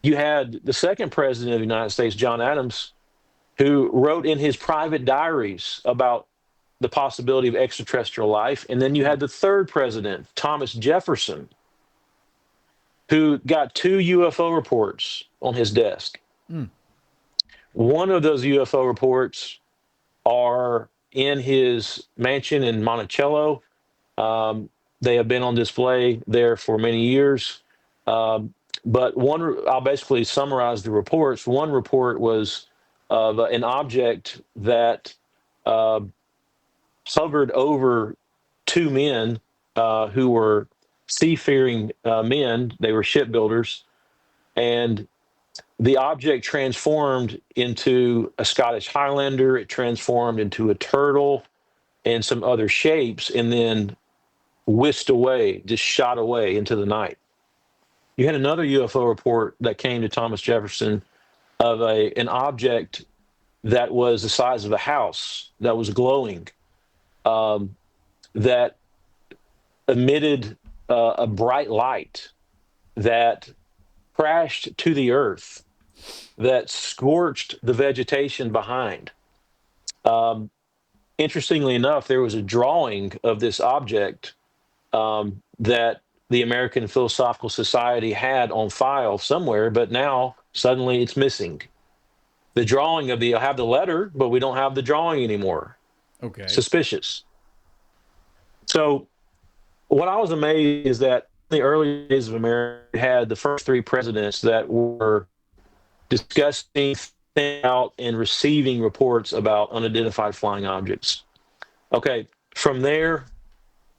you had the second president of the United States, John Adams, who wrote in his private diaries about the possibility of extraterrestrial life. And then you had the third president, Thomas Jefferson, who got two UFO reports on his desk. Mm. One of those UFO reports are in his mansion in Monticello. Um, they have been on display there for many years. Um, but I'll basically summarize the reports. One report was of an object that uh, hovered over two men who were seafaring men. They were shipbuilders, and the object transformed into a Scottish Highlander. It transformed into a turtle and some other shapes, and then whisked away, just shot away into the night. You had another UFO report that came to Thomas Jefferson of an object that was the size of a house that was glowing, um, that emitted a bright light that crashed to the earth, that scorched the vegetation behind. Um, Interestingly enough, there was a drawing of this object that the American Philosophical Society had on file somewhere, but now suddenly it's missing. The drawing of the I have the letter, but we don't have the drawing anymore. Okay. Suspicious. So what I was amazed is that in the early days of America, we had the first three presidents that were discussing out and receiving reports about unidentified flying objects. Okay, from there,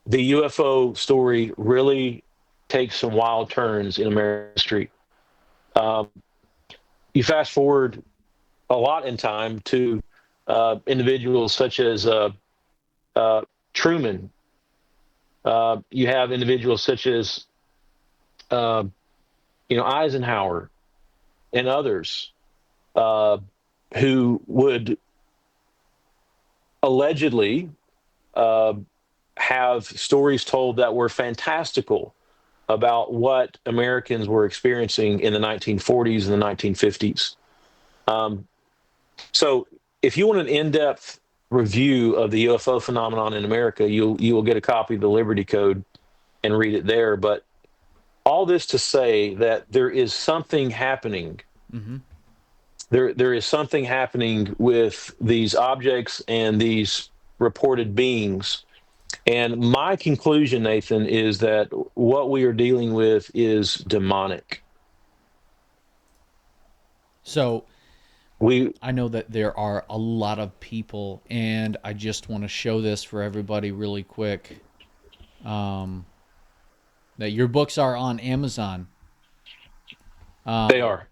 the UFO story really takes some wild turns in American history. Um, you fast forward a lot in time to individuals such as uh, Truman. You have individuals such as uh, Eisenhower and others uh, who would allegedly uh, have stories told that were fantastical about what Americans were experiencing in the 1940s and the 1950s. Um, so, if you want an in-depth review of the UFO phenomenon in America, you will get a copy of the Liberty Code and read it there. But all this to say that there is something happening. Hmm. There is something happening with these objects and these reported beings. And my conclusion, Nathan, is that what we are dealing with is demonic. So We I know that there are a lot of people, and I just want to show this for everybody really quick. Um, that your books are on Amazon, They um, are.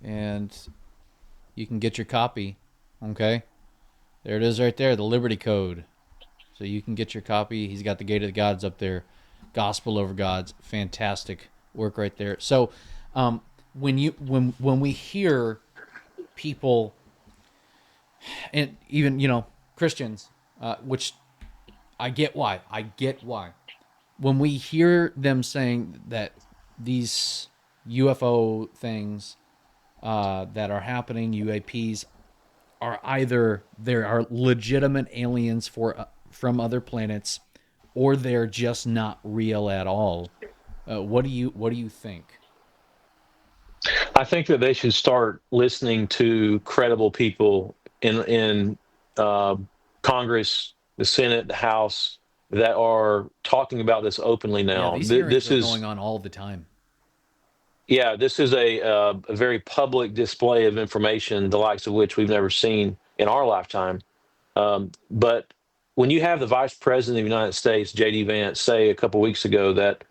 and you can get your copy. Okay, there it is, right there, the Liberty Code. So you can get your copy. He's got the Gate of the Gods up there, Gospel over Gods, fantastic work right there. So, um, when we hear people, and even Christians, which I get why. I get why. When we hear them saying that these UFO things that are happening, UAPs, are either there are legitimate aliens from other planets, or they're just not real at all. What do you think? I think that they should start listening to credible people in uh, Congress, the Senate, the House that are talking about this openly Yeah, now. these hearings This are going is on all the time. Yeah, this is a very public display of information, the likes of which we've never seen in our lifetime. But when you have the Vice President of the United States, J.D. Vance, say a couple weeks ago that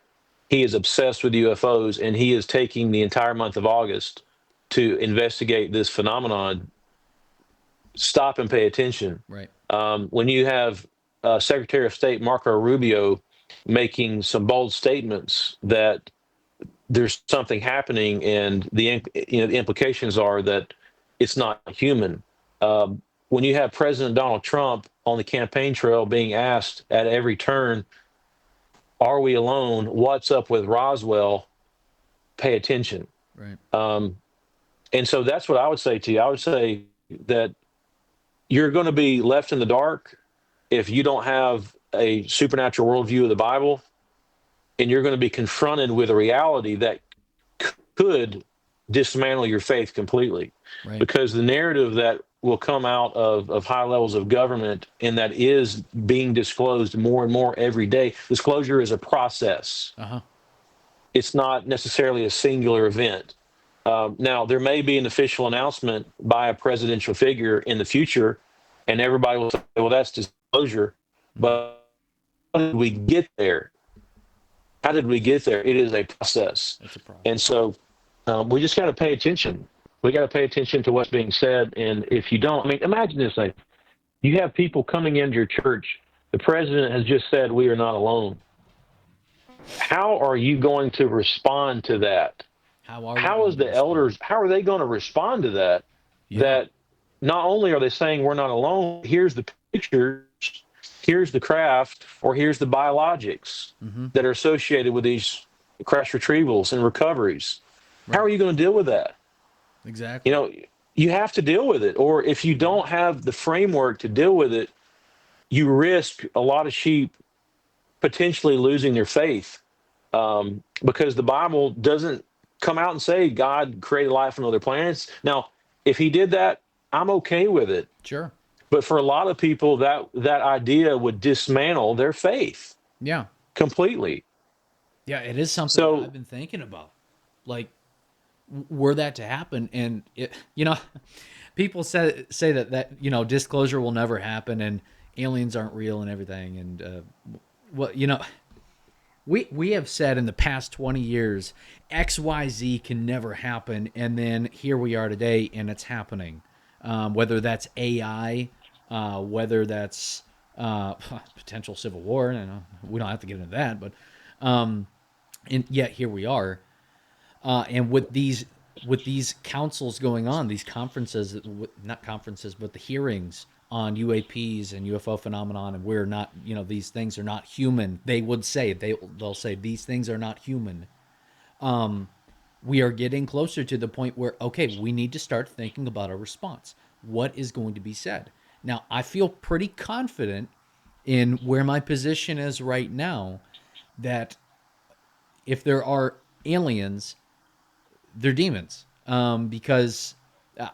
he is obsessed with UFOs and he is taking the entire month of August to investigate this phenomenon, stop and pay attention. Right. When you have Secretary of State Marco Rubio making some bold statements that there's something happening, and the implications are that it's not human. When you have President Donald Trump on the campaign trail being asked at every turn, "Are we alone? What's up with Roswell? Pay attention." Right. Um, and so that's what I would say to you. I would say that you're going to be left in the dark if you don't have a supernatural worldview of the Bible, and you're going to be confronted with a reality that could dismantle your faith completely, Right. because the narrative that will come out of high levels of government and that is being disclosed more and more every day. Disclosure is a process. Uh huh. It's not necessarily a singular event. Now, there may be an official announcement by a presidential figure in the future, and everybody will say, well, that's disclosure. Hmm. But how did we get there? How did we get there? It is a process. It's a process. And so we just got to pay attention. We got to pay attention to what's being said. And if you don't, I mean, imagine this: like, you have people coming into your church. The president has just said, "We are not alone." How are you going to respond to that? How are we How is going to the respond? elders? How are they going to respond to that? Yeah. That not only are they saying we're not alone, here's the pictures, here's the craft, or here's the biologics Hmm. that are associated with these crash retrievals and recoveries. How Right. are you going to deal with that? You Exactly. know, you have to deal with it. Or if you Hmm. don't have the framework to deal with it, you risk a lot of sheep potentially losing their faith, because the Bible doesn't come out and say God created life on other planets. Now, if he did that, I'm okay with it. Sure. But for a lot of people, that idea would dismantle their faith Yeah. completely. Yeah. It is something that I've So, been thinking about. Like, were that to happen, and people say that disclosure will never happen, and aliens aren't real and everything, and well, we have said in the past 20 years XYZ can never happen, and then here we are today and it's happening. Whether that's AI, whether that's potential civil war, we don't have to get into that, but and yet here we are. And with these councils going on, these conferences, not conferences, but the hearings on UAPs and UFO phenomenon, and we're not, these things are not human. They would say they'll say these things are not human. We are getting closer to the point where, okay, we need to start thinking about a response. What is going to be said? Now, I feel pretty confident in where my position is right now, that if there are aliens, they're demons. Because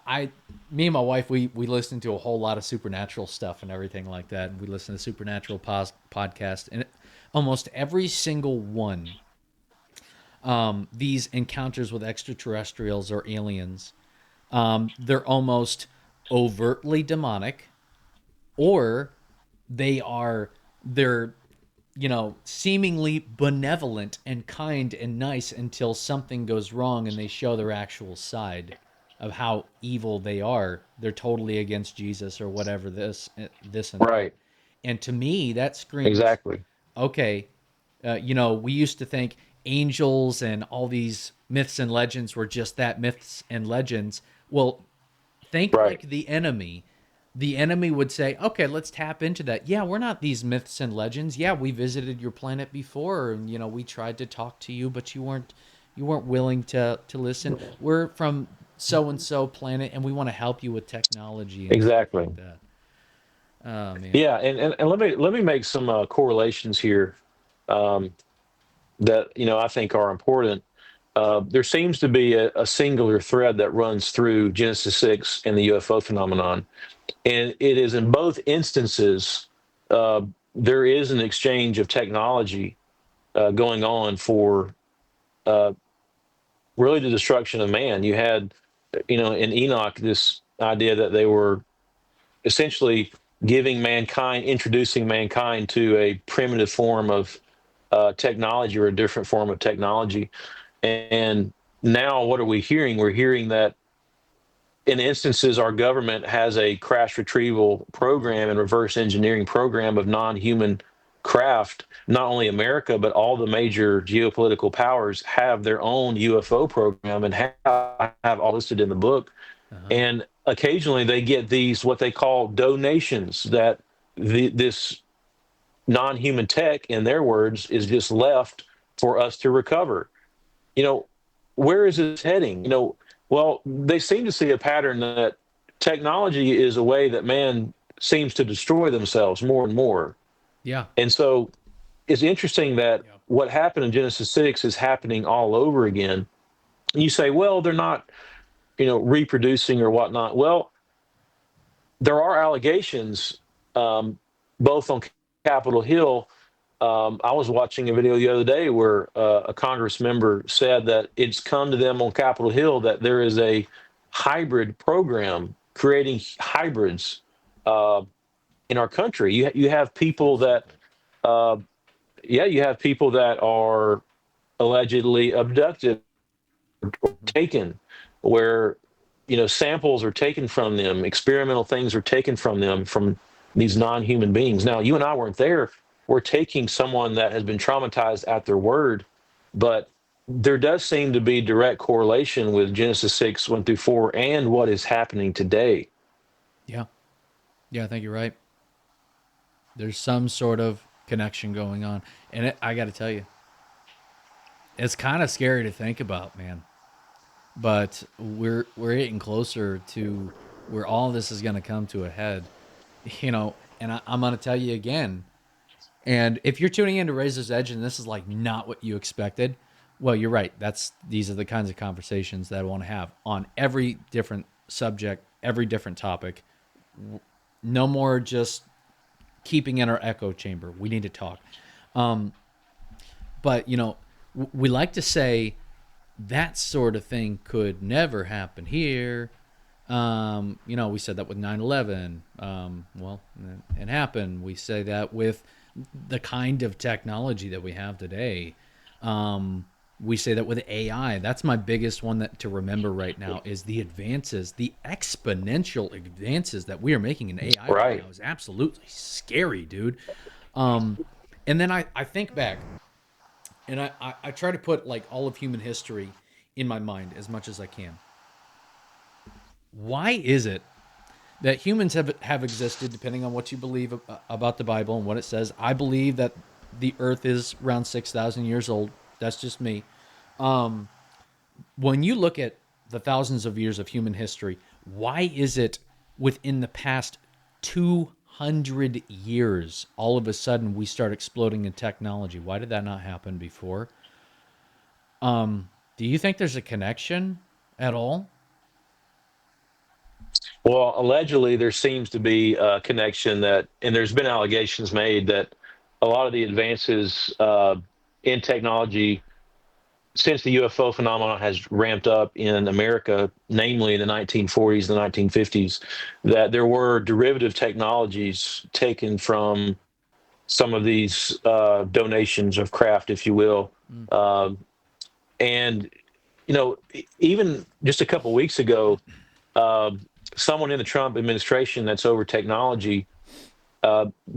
I, me and my wife, we listen to a whole lot of supernatural stuff and everything like that. We listen to supernatural podcast, and almost every single one, these encounters with extraterrestrials or aliens, they're almost overtly demonic, or they're seemingly benevolent and kind and nice until something goes wrong and they show their actual side of how evil they are. They're totally against Jesus or whatever, this and that. right, And to me, that screams, exactly, okay, we used to think angels and all these myths and legends were just that, myths and legends. Well, think right, like the enemy. The enemy would say, okay, let's tap into that. Yeah, we're not these myths and legends. Yeah, we visited your planet before, and we tried to talk to you, but you weren't willing to listen. We're from so and so planet, and we want to help you with technology and stuff exactly. like that. Oh man. Yeah, and let me make some correlations here, um, that I think are important. There seems to be a singular thread that runs through Genesis 6 and the UFO phenomenon, and it is in both instances, uh, there is an exchange of technology going on for uh, really the destruction of man. You had, in Enoch, this idea that they were essentially introducing mankind to a primitive form of technology, or a different form of technology. And now, what are we hearing? We're hearing that in instances, our government has a crash retrieval program and reverse engineering program of non human craft, not only America, but all the major geopolitical powers have their own UFO program and have all listed in the book. Uh-huh. And occasionally they get these, what they call donations, that this non human tech, in their words, is just left for us to recover. You know, where is this heading? Well, they seem to see a pattern that technology is a way that man seems to destroy themselves more and more. Yeah. And so it's interesting that Yeah. what happened in Genesis 6 is happening all over again. And you say, well, they're not, reproducing or whatnot. Well, there are allegations, um, both on Capitol Hill. I was watching a video the other day where a Congress member said that it's come to them on Capitol Hill that there is a hybrid program creating hybrids uh, in our country. You have people that, uh, yeah, you have people that are allegedly abducted or Mhm. taken, where samples are taken from them, experimental things are taken from them, from these non-human beings. Now, you and I weren't there. We're taking someone that has been traumatized at their word, but there does seem to be direct correlation with Genesis 6 1 through 4 and what is happening today. Yeah. Yeah, I think you're right. There's some sort of connection going on. And I got to tell you, it's kind of scary to think about, man. But we're getting closer to where all this is going to come to a head, and I'm going to tell you again. And if you're tuning in to Razor's Edge and this is like not what you expected, well, you're right. These are the kinds of conversations that I want to have on every different subject, every different topic. No more just keeping in our echo chamber. We need to talk. But we like to say that sort of thing could never happen here. We said that with 9/11. Well, it happened. We say that with the kind of technology that we have today. We say that with AI. That's my biggest one to remember right now is the advances, the exponential advances that we are making in AI right Right. now is absolutely scary, dude. Um, and then I think back and I try to put like all of human history in my mind as much as I can. Why is it that humans have existed, depending on what you believe about the Bible and what it says? I believe that the Earth is around 6,000 years old. That's just me. When you look at the thousands of years of human history, why is it within the past 200 years, all of a sudden we start exploding in technology? Why did that not happen before? Do you think there's a connection at all? Well, allegedly, there seems to be a connection that, and there's been allegations made that a lot of the advances in technology since the UFO phenomenon has ramped up in America, namely in the 1940s, the 1950s, that there were derivative technologies taken from some of these donations of craft, if you will. Mm. Um, and, even just a couple of weeks ago, uh, someone in the Trump administration that's over technology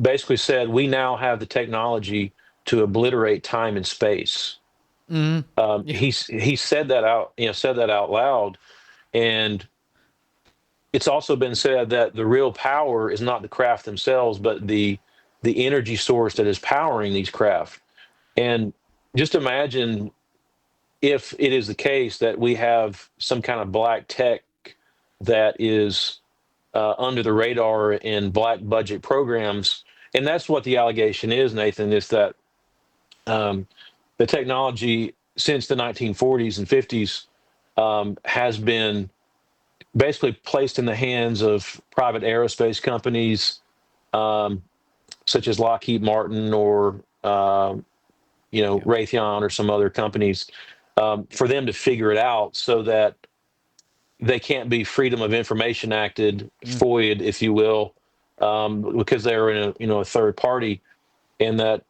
basically said, we now have the technology to obliterate time and space. Mm. Yeah. He said that out loud, and it's also been said that the real power is not the craft themselves, but the energy source that is powering these craft. And just imagine if it is the case that we have some kind of black tech that is under the radar in black budget programs, and that's what the allegation is, Nathan, is that um, the technology since the 1940s and 50s has been basically placed in the hands of private aerospace companies, um, such as Lockheed Martin or Yeah. Raytheon or some other companies, for them to figure it out so that they can't be Freedom of Information Acted, Mm. FOIA'd, if you will, because they're in a third party, and that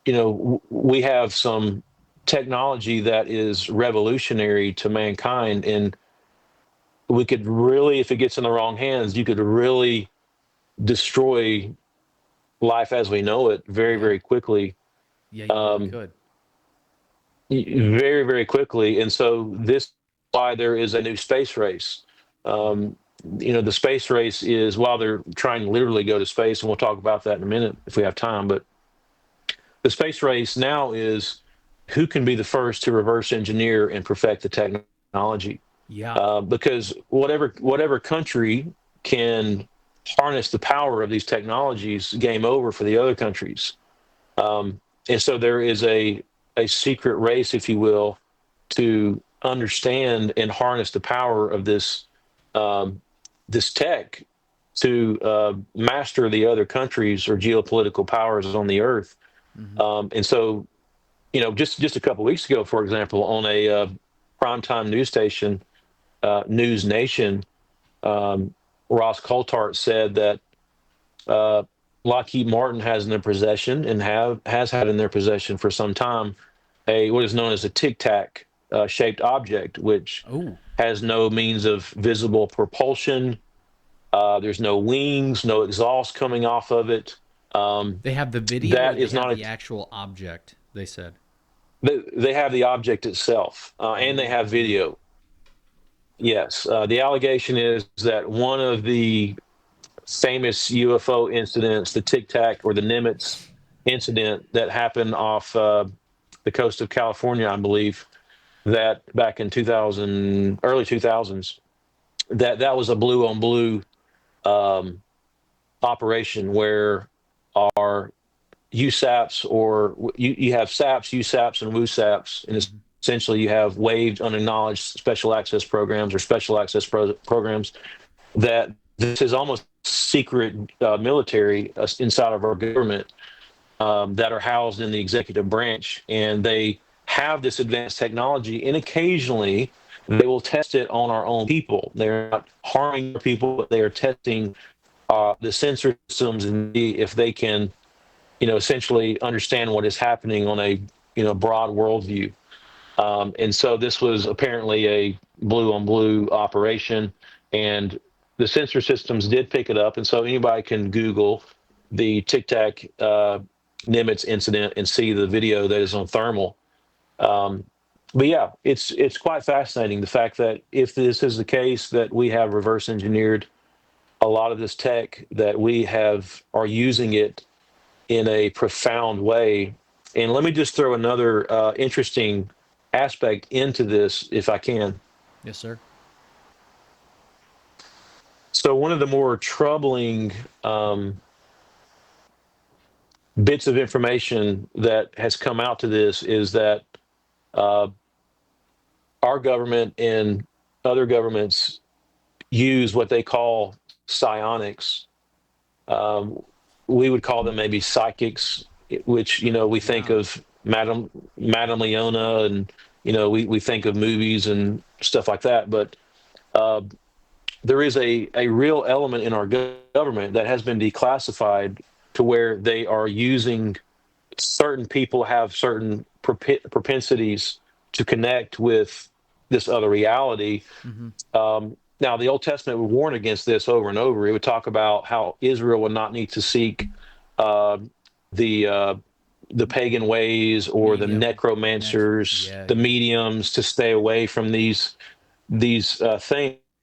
we have some technology that is revolutionary to mankind, and we could really, if it gets in the wrong hands, you could really destroy life as we know it very, Yeah. very quickly, Yeah, you really um, could. very, very quickly. And so this is why there is a new space race. Mhm. Um, the space race is while they're trying to literally go to space, and we'll talk about that in a minute if we have time. But the space race now is who can be the first to reverse engineer and perfect the technology. Yeah. Because whatever country can harness the power of these technologies, game over for the other countries. And so there is a secret race, if you will, to understand and harness the power of um, this tech to master the other countries or geopolitical powers on the earth. Hmm. And so, just a couple of weeks ago, for example, on a primetime news station, News Nation, um, Ross Coulthart said that uh, Lockheed Martin has in their possession and has had in their possession for some time a what is known as a tic tac shaped object, which Oh, has no means of visible propulsion. There's no wings, no exhaust coming off of it. Um, they have the video or that they is have not the a. actual object, they said. They have the object itself, and they have Oh. video. Yes, the allegation is that one of the famous UFO incidents, the Tic Tac or the Nimitz incident that happened off the coast of California, I believe, that back in 2000, early 2000s, that was a blue on blue um, operation where our USAPs or you have SAPs, USAPs, and WUSAPs, and Hmm. essentially you have waived unacknowledged special access programs or special access programs that this is almost secret military inside of our government that are housed in the executive branch, and they have this advanced technology, and occasionally they will test it on our own people. They're not harming people, but they are testing the sensor systems and see if they can, essentially understand what is happening on a broad worldview. And so this was apparently a blue on blue operation, and the sensor systems did pick it up. And so anybody can Google the Tic Tac Nimitz incident and see the video that is on thermal. Um, but yeah, it's quite fascinating the fact that if this is the case, that we have reverse engineered a lot of this tech, that we have are using it in a profound way. And let me just throw another interesting aspect into this, if I can. Yes, sir. So, one of the more troubling um, bits of information that has come out to this is that uh, our government and other governments use what they call psionics. Um, we would call them maybe psychics, which we think Yeah. of Madame Leona, and we think of movies and stuff like that. But uh, there is a real element in our government that has been declassified to where they are using certain people have certain propensities to connect with this other reality. Hmm. Now, the Old Testament would warn against this over and over. It would talk about how Israel would not need to seek uh, the uh, the pagan ways or the Medium. necromancers, Yeah, the yeah. mediums, to stay away from these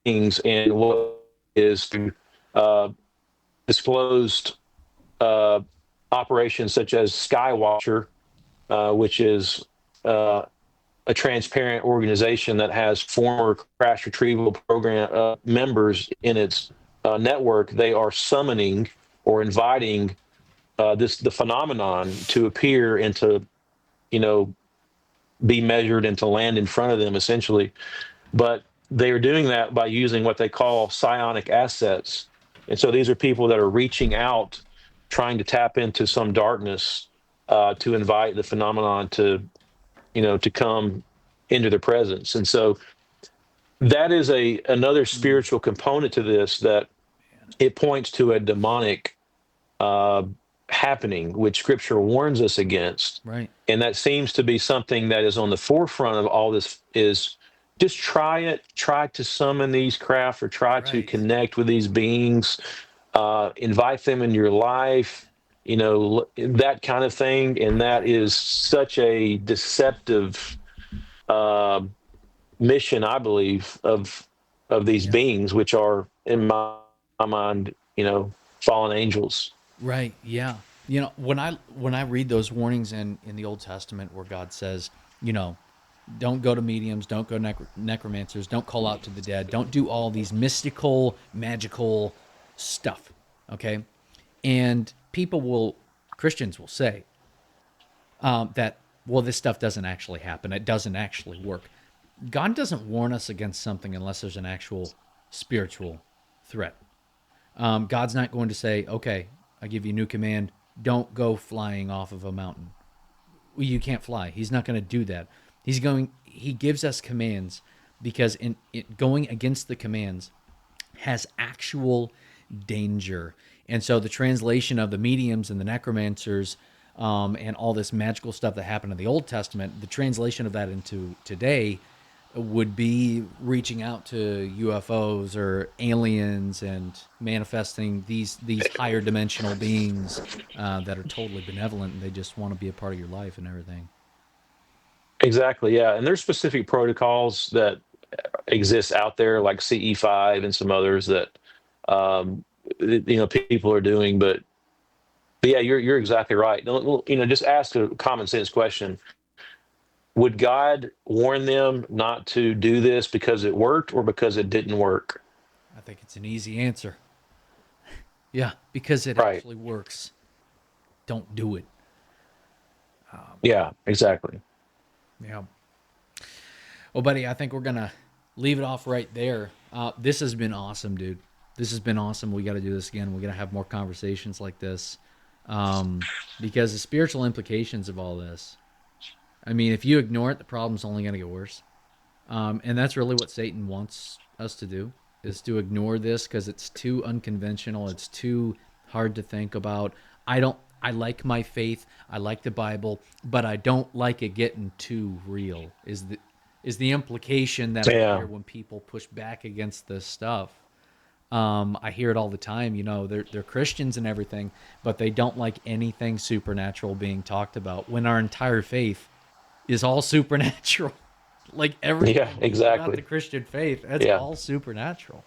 things. And what is through uh, disclosed uh, operations such as Skywatcher, which is uh, a transparent organization that has former crash retrieval program members in its network. They are summoning or inviting the phenomenon to appear and to you know be measured and to land in front of them, essentially. But they are doing that by using what they call psionic assets. And so these are people that are reaching out, trying to tap into some darkness to invite the phenomenon to come into their presence. And so that is a another Mm, spiritual component to this, that man. it points to a demonic uh, happening, which Scripture warns us against. Right. And that seems to be something that is on the forefront of all this. Is just try to summon these craft or try to Right. connect with these beings, invite them in your life. that kind of thing, and that is such a deceptive uh, mission, I believe, of these Yeah. beings, which are in my mind, fallen angels. Right. Yeah. When I read those warnings in the Old Testament where God says, you know, don't go to mediums, don't go necromancers, don't call out to the dead, don't do all these mystical, magical stuff. Okay. And Christians will say that, well, this stuff doesn't actually happen. It doesn't actually work. God doesn't warn us against something unless there's an actual spiritual threat. God's not going to say, okay, I give you a new command, don't go flying off of a mountain. Well, you can't fly. He's not going to do that. He gives us commands because going against the commands has actual danger. And so the translation of the mediums and the necromancers and all this magical stuff that happened in the Old Testament, the translation of that into today would be reaching out to UFOs or aliens and manifesting these higher dimensional beings that are totally benevolent and they just want to be a part of your life and everything. Exactly, yeah. And there's specific protocols that exist out there, like CE5 and some others that um, people are doing. But yeah, you're exactly right. Just ask a common sense question: would God warn them not to do this because it worked or because it didn't work? I think it's an easy answer. Yeah, because it Right. actually works. Don't do it. Yeah. Exactly. Yeah. Well, buddy, I think we're gonna leave it off right there. This has been awesome, dude. This has been awesome. We got to do this again. We got to have more conversations like this because the spiritual implications of all this. I mean, if you ignore it, the problem's only going to get worse. And that's really what Satan wants us to do: is to ignore this because it's too unconventional. It's too hard to think about. I don't. I like my faith. I like the Bible, but I don't like it getting too real. Is the implication that I Yeah. hear when people push back against this stuff? I hear it all the time. They're Christians and everything, but they don't like anything supernatural being talked about. When our entire faith is all supernatural. Like Yeah. everything about the Exactly. Christian faith, that's Yeah. all supernatural.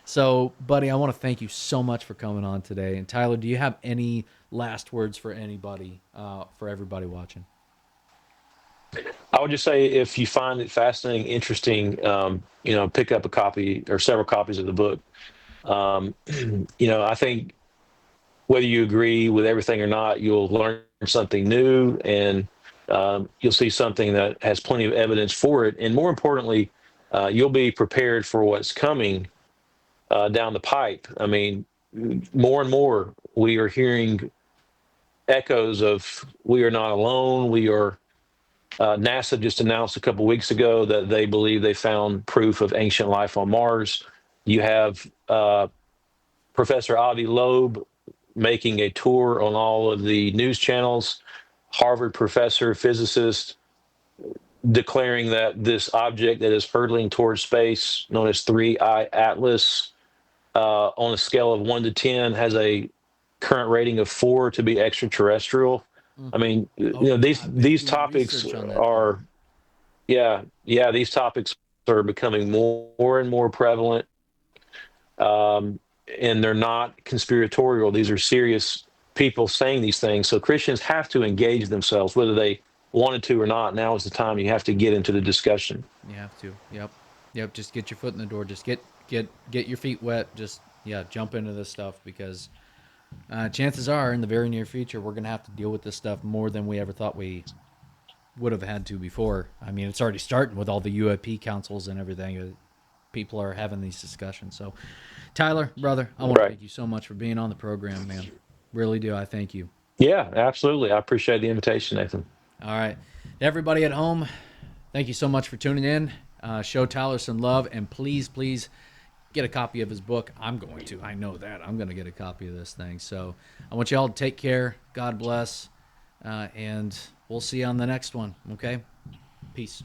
So, buddy, I want to thank you so much for coming on today. And Tyler, do you have any last words for anybody, for everybody watching? I would just say if you find it fascinating, interesting, pick up a copy or several copies of the book. I think whether you agree with everything or not, you'll learn something new, and you'll see something that has plenty of evidence for it. And more importantly, you'll be prepared for what's coming down the pipe. I mean, more and more we are hearing echoes of "we are not alone." We are. NASA just announced a couple weeks ago that they believe they found proof of ancient life on Mars. You have Professor Avi Loeb making a tour on all of the news channels. Harvard professor, physicist, declaring that this object that is hurtling towards space, known as 3I Atlas, on a scale of 1 to 10, has a current rating of 4 to be extraterrestrial. Mm. I mean, Oh yeah, I've been these doing topics research on that too. are, yeah, yeah, these topics are becoming more and more prevalent, um, and they're not conspiratorial. These are serious people saying these things. So Christians have to engage themselves, whether they wanted to or not. Now is the time you have to get into the discussion. You have to. Yep. Yep. Just get your foot in the door. Just get your feet wet. Just yeah, jump into this stuff because chances are in the very near future we're gonna have to deal with this stuff more than we ever thought we would have had to before. I mean, it's already starting with all the UAP councils and everything. People are having these discussions. So, Tyler, brother, I want to Right. thank you so much for being on the program, man. Really do. I thank you. Yeah, absolutely. I appreciate the invitation, Nathan. All right. Everybody at home, thank you so much for tuning in. Show Tyler some love and please, please get a copy of his book. I'm going to. I know that. I'm going to get a copy of this thing. So I want you all to take care. God bless. And we'll see you on the next one. Okay? Peace.